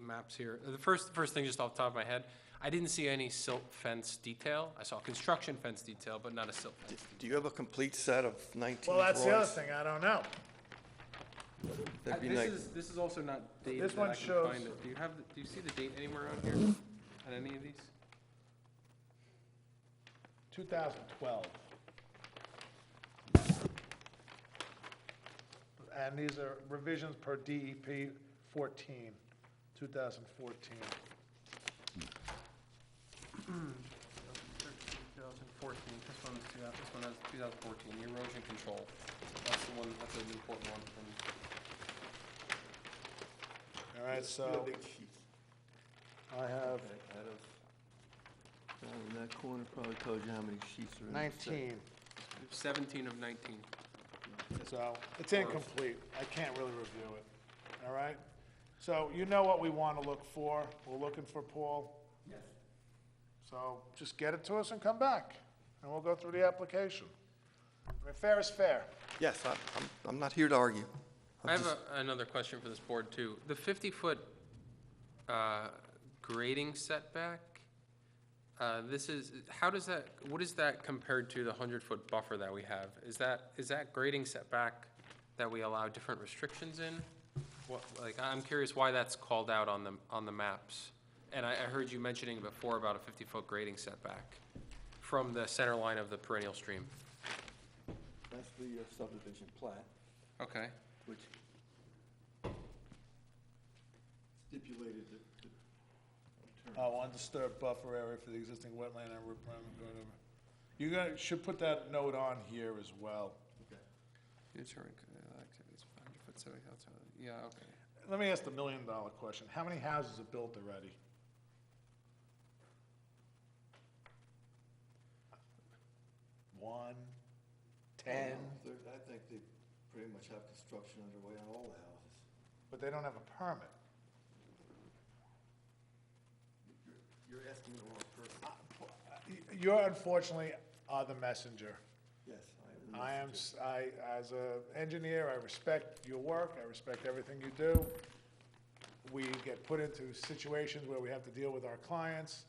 maps here. The first thing, just off the top of my head, I didn't see any silt fence detail. I saw construction fence detail, but not a silt fence. Do you have a complete set of 19 Well, drawings? that's the other thing, I don't know. That'd be nice. This is also not dated This that one I can shows- find it. Do you see the date anywhere on here, on any of these? 2012. And these are revisions per DEP 14, 2014. This one has 2014, the erosion control. That's the one, that's an important one. All right, so I have Down in that corner probably tells you how many sheets are in the set. 19, 17 of 19. so it's incomplete. I can't really review it, all right? So you know what we want to look for. We're looking for Paul. Yes. So just get it to us and come back, and we'll go through the application. I mean, fair is fair. Yes, I'm not here to argue. I have another question for this board, too. The 50-foot grading setback, this is, how does that, what is that compared to the 100-foot buffer that we have? Is that grading setback that we allow different restrictions in? What, like, I'm curious why that's called out on the maps. And I heard you mentioning before about a 50-foot grading setback from the center line of the perennial stream. That's the subdivision plat, Okay. which stipulated the Oh, undisturbed buffer area for the existing wetland and whatever. You should put that note on here as well. Activities, 100-foot setback outside. Yeah, okay. Let me ask the million-dollar question. How many houses are built already? One, 10, I think they pretty much have construction underway on all the houses. but they don't have a permit. You're asking the wrong person. You unfortunately are the messenger. Yes, As an engineer, I respect your work, I respect everything you do. We get put into situations where we have to deal with our clients.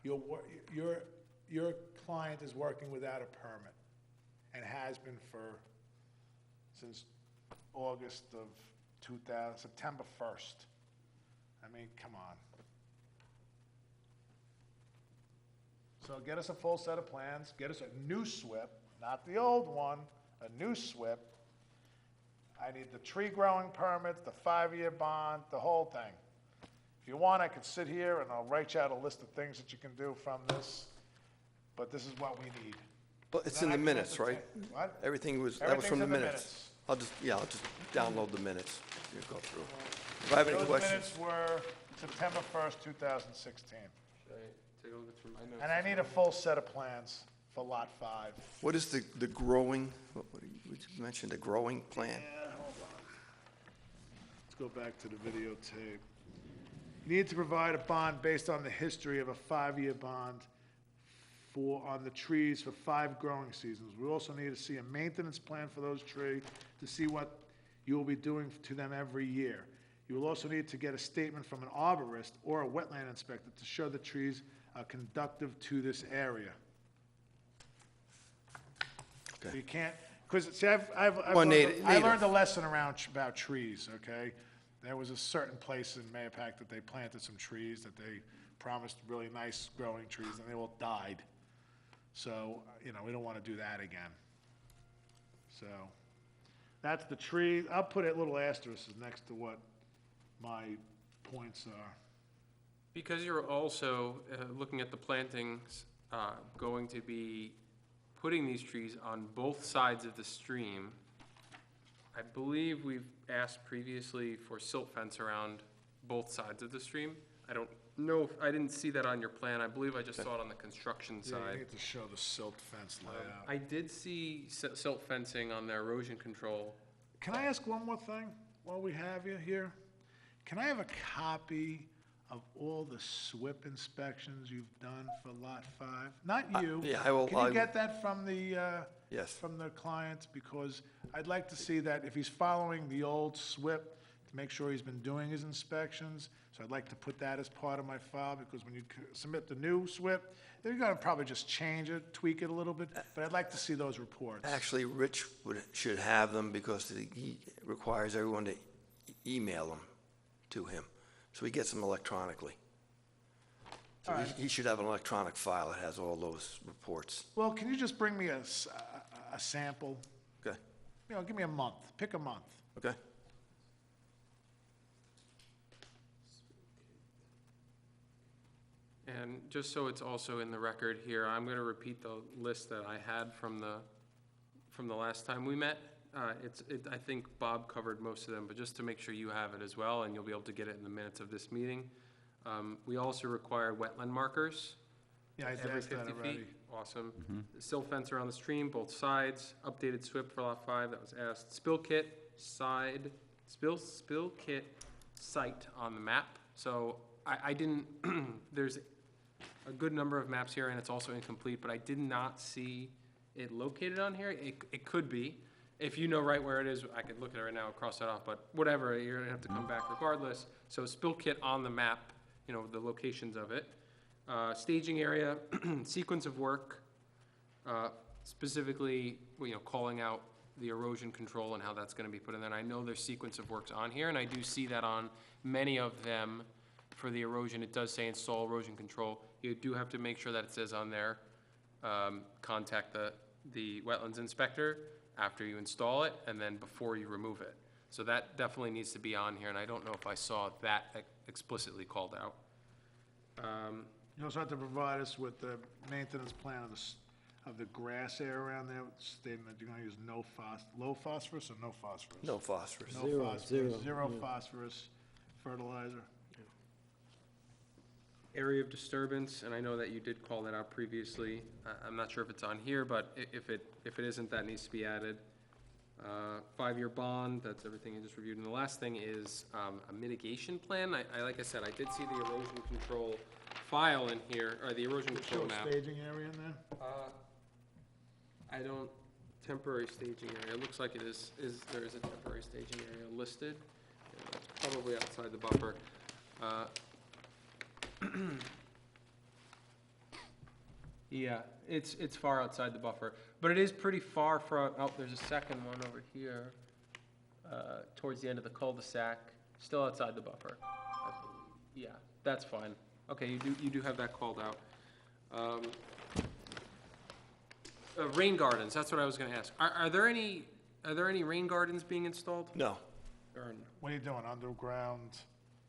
Your client is working without a permit, and has been since August of 2000, September 1st. I mean, come on. So get us a full set of plans, get us a new SWIP, not the old one, a new SWIP. I need the tree growing permits, the 5-year bond, the whole thing. If you want, I could sit here and I'll write you out a list of things that you can do from this, but this is what we need. But it's Then in I the can minutes, right? entertain- What? Everything was, that was from Everything's the in the minutes. I'll just download the minutes. You go through. If I have any Those questions, minutes were September 1st, 2016. Should I take a look through my notes? And I need a full set of plans for Lot 5. what is the growing, what you mentioned, the growing plan? Hold on. Let's go back to the videotape. You need to provide a bond based on the history of a 5-year bond on the trees for 5 growing seasons. We also need to see a maintenance plan for those trees to see what you will be doing to them every year. You will also need to get a statement from an arborist or a wetland inspector to show the trees are conductive to this area. So Okay. you can't, because, see, I've Well, learned I native. learned a lesson about trees, okay? There was a certain place in Mayapack that they planted some trees that they promised really nice growing trees, and they all died. So, we don't want to do that again. So, that's the tree. I'll put a little asterisk next to what my points are. Because you're also looking at the plantings, going to be putting these trees on both sides of the stream, I believe we've asked previously for silt fence around both sides of the stream. I don't know, I didn't see that on your plan. I believe I just saw it on the construction Yeah, you side. need to show the silt fence layout. I did see silt fencing on the erosion control. Can I ask one more thing while we have you here? Can I have a copy of all the SWIP inspections you've done for Lot 5? Not you. yeah, I will- Can you get that from the, Yes. from the client? Because I'd like to see that if he's following the old SWIP, to make sure he's been doing his inspections. So I'd like to put that as part of my file, because when you submit the new SWIP, they're gonna probably just change it, tweak it a little bit, but I'd like to see those reports. Actually, Rich should have them because he requires everyone to email them to him. So he gets them electronically. So he should have an electronic file that has all those reports. Well, can you just bring me a sample? Okay, Give me a month, pick a month. okay? And just so it's also in the record here, I'm gonna repeat the list that I had from the last time we met. I think Bob covered most of them, but just to make sure you have it as well, and you'll be able to get it in the minutes of this meeting. We also require wetland markers. Yeah, I Every asked that 50 already. feet, awesome. Silt fence around the stream, both sides, updated SWIP for lot 5, that was asked. Spill kit site on the map. So I didn't, there's a good number of maps here, and it's also incomplete, but I did not see it located on here. It could be. If you know right where it is, I could look at it right now and cross that off, but whatever, you're gonna have to come back regardless. So spill kit on the map, you know, the locations of it. Staging area, sequence of work, specifically, you know, calling out the erosion control and how that's gonna be put in there. And I know there's sequence of works on here, and I do see that on many of them for the erosion. It does say install erosion control. You do have to make sure that it says on there, contact the wetlands inspector after you install it and then before you remove it. So that definitely needs to be on here, and I don't know if I saw that explicitly called out. You also have to provide us with the maintenance plan of the grass area around there, stating that you're gonna use low phosphorus or no phosphorus? No phosphorus. No phosphorus, zero phosphorus fertilizer. Area of disturbance, and I know that you did call that out previously. I'm not sure if it's on here, but if it isn't, that needs to be added. 5-year bond, that's everything you just reviewed. And the last thing is a mitigation plan. Like I said, I did see the erosion control file in here, or the erosion control Show map. staging area in there? I don't, temporary staging area, it looks like it is, there is a temporary staging area listed. Yeah, it's probably outside the buffer. Yeah, it's far outside the buffer, but it is pretty far from, oh, there's a second one over here, towards the end of the cul-de-sac, still outside the buffer. Yeah, that's fine. Okay, you do have that called out. Rain gardens, that's what I was gonna ask. Are there any rain gardens being installed? No. Or What are you doing, underground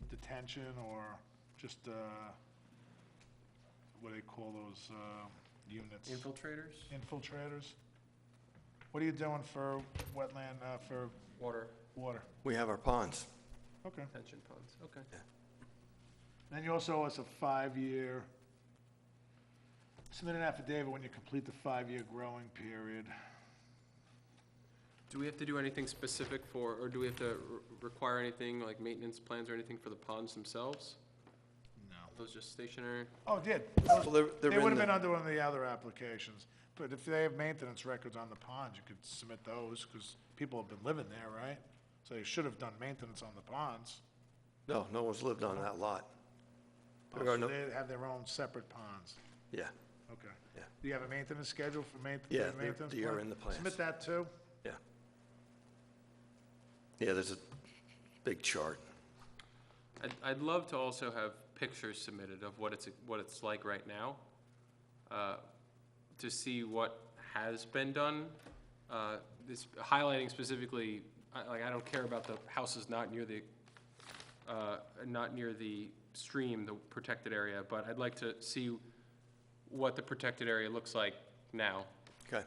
detention or just, what do they call those, units? infiltrators? Infiltrators? What are you doing for wetland, for Water water? We have our ponds. Okay. retention ponds, okay. Then you also owe us a 5-year, submit an affidavit when you complete the 5-year growing period. Do we have to do anything specific for, or do we have to require anything like maintenance plans or anything for the ponds themselves? No. Are those just stationary? Oh, it did. Well, they're They in would have the- been under one of the other applications, but if they have maintenance records on the ponds, you could submit those, because people have been living there, right? So you should have done maintenance on the ponds. No, no one's lived on that lot. Oh, There are so no- they have their own separate ponds. Yeah, Okay. Yeah. Do you have a maintenance schedule for Yeah, maintenance? they are plan? in the plans. Submit that too? yeah. Yeah, there's a big chart. I'd love to also have pictures submitted of what it's like right now, to see what has been done. This highlighting specifically, I don't care about the houses not near the stream, the protected area, but I'd like to see what the protected area looks like now. Okay.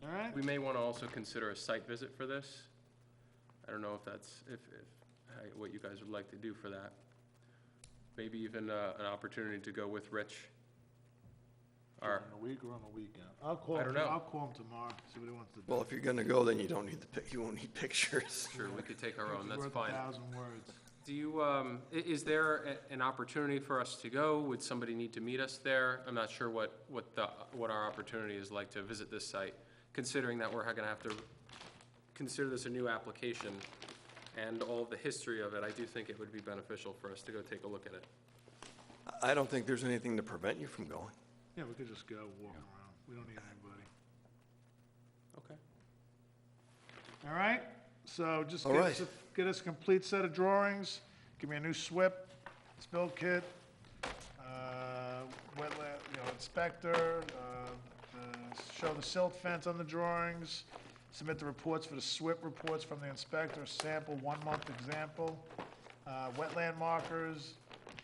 All right? We may want to also consider a site visit for this. I don't know if that's, what you guys would like to do for that. Maybe even an opportunity to go with Rich. Or, On a week or on a weekend? I'll call I him, don't know. I'll call him tomorrow, see what he wants to do. Well, if you're gonna go, then you don't need you won't need pictures. sure, we could take our own, It's that's worth fine. 1,000 words. Do you, is there an opportunity for us to go? Would somebody need to meet us there? I'm not sure what our opportunity is like to visit this site, considering that we're gonna have to consider this a new application and all the history of it. I do think it would be beneficial for us to go take a look at it. I don't think there's anything to prevent you from going. Yeah, we could just go walk around. We don't need anybody. Okay. All right? So just All right. get us a complete set of drawings. Give me a new SWIP, spill kit, wetland, inspector, show the silt fence on the drawings, submit the reports for the SWIP reports from the inspector, sample 1-month example, Wetland markers,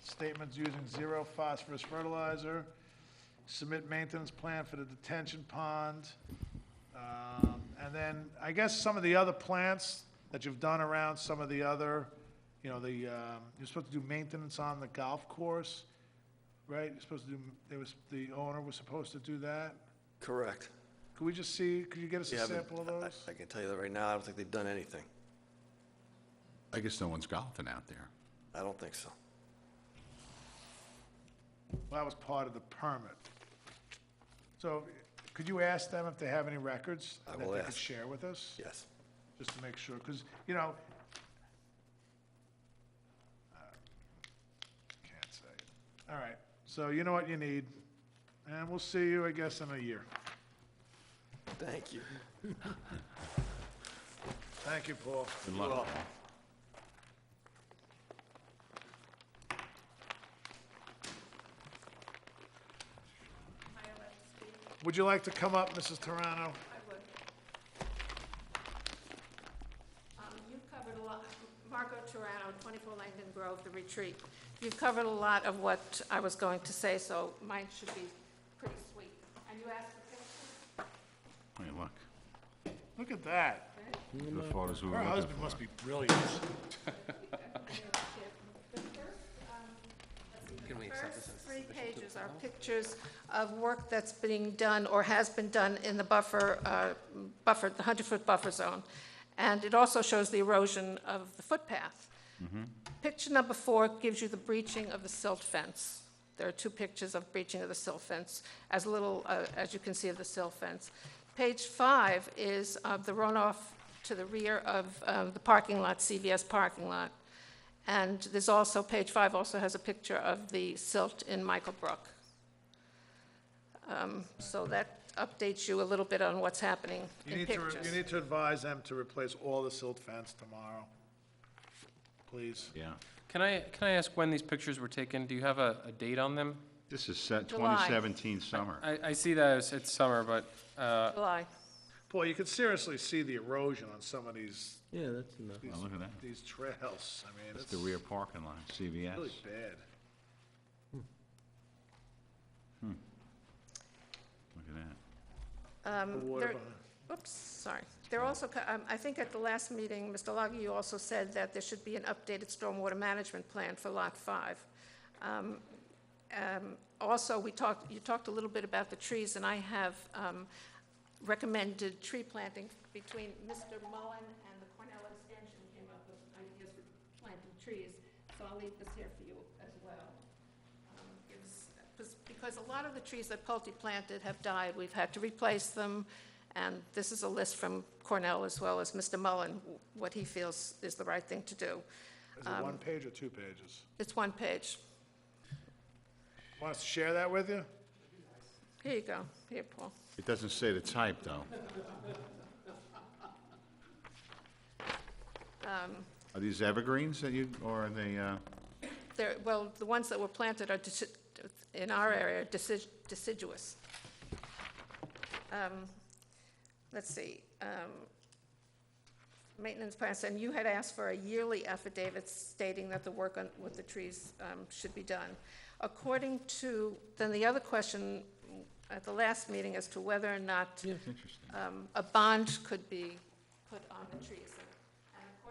statements using zero phosphorus fertilizer, submit maintenance plan for the detention pond. And then, I guess some of the other plants that you've done around some of the other, you're supposed to do maintenance on the golf course, right? You're supposed to do, the owner was supposed to do that? Correct. Could we just see, could you get us a Yeah, but sample of those? I can tell you that right now, I don't think they've done anything. I guess no one's golfing out there. I don't think so. Well, that was part of the permit. So, could you ask them if they have any records I that will they could ask. share with us? Yes. Just to make sure, because, can't say it. All right, so you know what you need, and we'll see you, I guess, in a year. Thank you. Thank you, Paul. Good luck, Paul. Would you like to come up, Mrs. Tarano? I would. You've covered a lot, Margot Tarano, 24 Langdon Grove, The Retreat. You've covered a lot of what I was going to say, so mine should be pretty sweet. And you asked for pictures? Hey, look, Look at that. the photos we were Her looking husband for. must be brilliant. The first 3 pages are pictures of work that's being done or has been done in the buffer, the 100-foot buffer zone. And it also shows the erosion of the footpath. Picture number 4 gives you the breaching of the silt fence. There are 2 pictures of breaching of the silt fence, as little as you can see of the silt fence. Page 5 is the runoff to the rear of the parking lot, CVS parking lot. And there's also, page 5 also has a picture of the silt in Michael Brook. So that updates you a little bit on what's happening in pictures. You need to advise them to replace all the silt fence tomorrow, please. Yeah. Can I ask when these pictures were taken? Do you have a date on them? This is set July. 2017 summer. I see that it's summer, but, July. Paul, you could seriously see the erosion on some of these, Yeah, that's enough. Oh, look at that. these trails. I mean, That's it's the rear parking lot, CVS. really bad. Look at that. The water There- behind. Oops, sorry. There also, I think at the last meeting, Mr. Luggy, you also said that there should be an updated stormwater management plan for Lot 5. Also, you talked a little bit about the trees, and I have recommended tree planting between Mr. Mullen and the Cornell Extension came up with ideas for planting trees, so I'll leave this here for you as well. Because a lot of the trees that Pulte planted have died, we've had to replace them, and this is a list from Cornell as well as Mr. Mullen, what he feels is the right thing to do. Is it 1 page or 2 pages? It's 1 page. Want us to share that with you? Here you go. Here, Paul. It doesn't say the type, though. Are these evergreens that you, or are they, Well, the ones that were planted are, in our area, deciduous. Let's see. Maintenance plans, and you had asked for a yearly affidavit stating that the work with the trees should be done. According to, then the other question at the last meeting as to whether or not interesting. a bond could be put on the trees.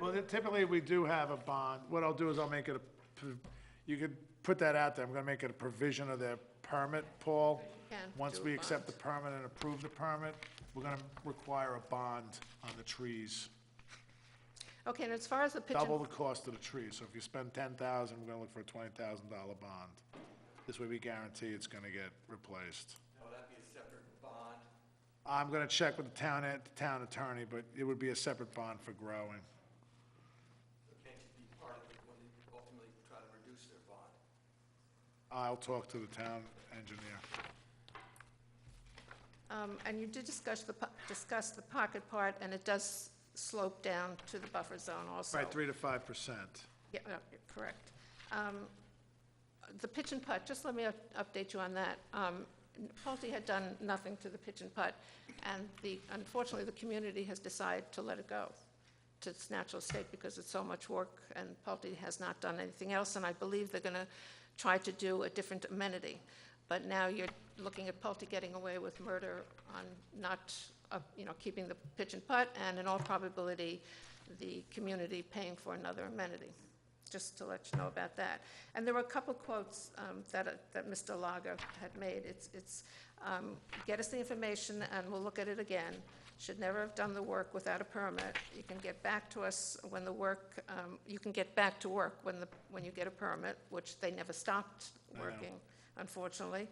Well, typically, we do have a bond. What I'll do is I'll make it you could put that out there. I'm gonna make it a provision of their permit, Paul. You can Once do a we accept the bond. permit and approve the permit, we're gonna require a bond on the trees. Okay, and as far as the pitch Double and, the cost of the tree. So if you spend $10,000, we're gonna look for a $20,000 bond. This way we guarantee it's gonna get replaced. Will that be a separate bond? I'm gonna check with the town attorney, but it would be a separate bond for growing. Can't you be part of it when they ultimately try to reduce their bond? I'll talk to the town engineer. and you did discuss the pocket part, and it does slope down to the buffer zone also. Right, 3 to 5%. Yeah, no, you're correct. The pitch and putt, just let me update you on that. Pulte had done nothing to the pitch and putt, and unfortunately, the community has decided to let it go. to its natural state because it's so much work, and Pulte has not done anything else, and I believe they're going to try to do a different amenity. But now you're looking at Pulte getting away with murder on not, keeping the pitch and putt, and in all probability, the community paying for another amenity, just to let you know about that. And there were a couple quotes that Mr. Lager had made. It's get us the information and we'll look at it again. Should never have done the work without a permit. You can get back to us when the work, you can get back to work when you get a permit, which they never stopped working, unfortunately.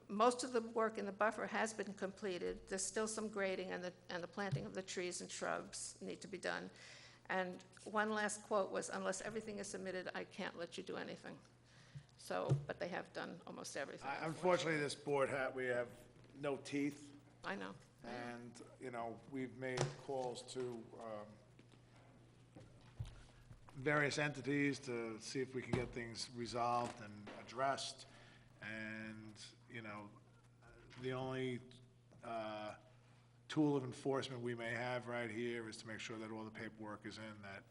Most of the work in the buffer has been completed. There's still some grading and the planting of the trees and shrubs need to be done. And one last quote was, unless everything is submitted, I can't let you do anything. So, but they have done almost everything. Unfortunately, this board we have no teeth, I know. and, we've made calls to various entities to see if we can get things resolved and addressed. And, the only tool of enforcement we may have right here is to make sure that all the paperwork is in, that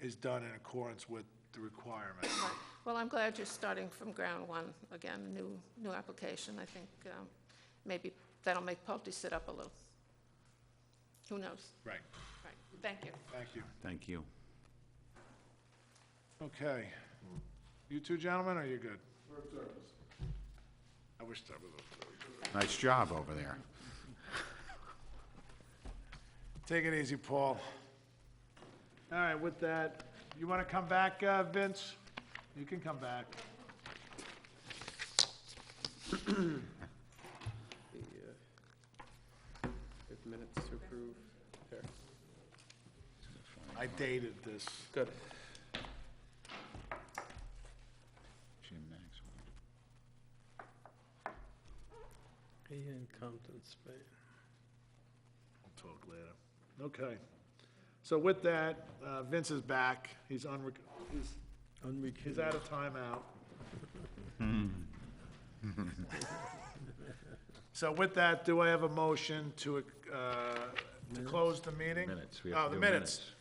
is done in accordance with the requirement. Right. Well, I'm glad you're starting from ground one again, new application. I think maybe that'll make Pulte sit up a little. Who knows? Right. Right. Thank you. Thank you. Thank you. Okay. You two gentlemen, are you good? I wish that was a... Nice job over there. Take it easy, Paul. All right, with that, you want to come back, Vince? You can come back. Minutes to approve. There. I dated this. Good. Jim Maxwell. In Compton, Spain. We'll talk later. Okay. So with that, Vince is back. He's out of timeout. So with that, do I have a motion to close the meeting? Minutes, we have to Oh, the do minutes.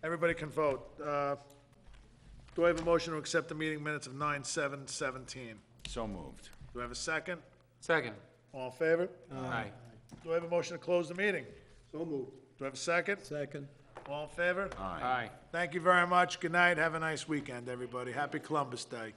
Everybody can vote. Do I have a motion to accept the meeting minutes of 9/7/17? So moved. Do I have a second? Second. All in favor? Aye. Do I have a motion to close the meeting? So moved. Do I have a second? Second. All in favor? Aye. Aye. Thank you very much. Good night. Have a nice weekend, everybody. Happy Columbus Day.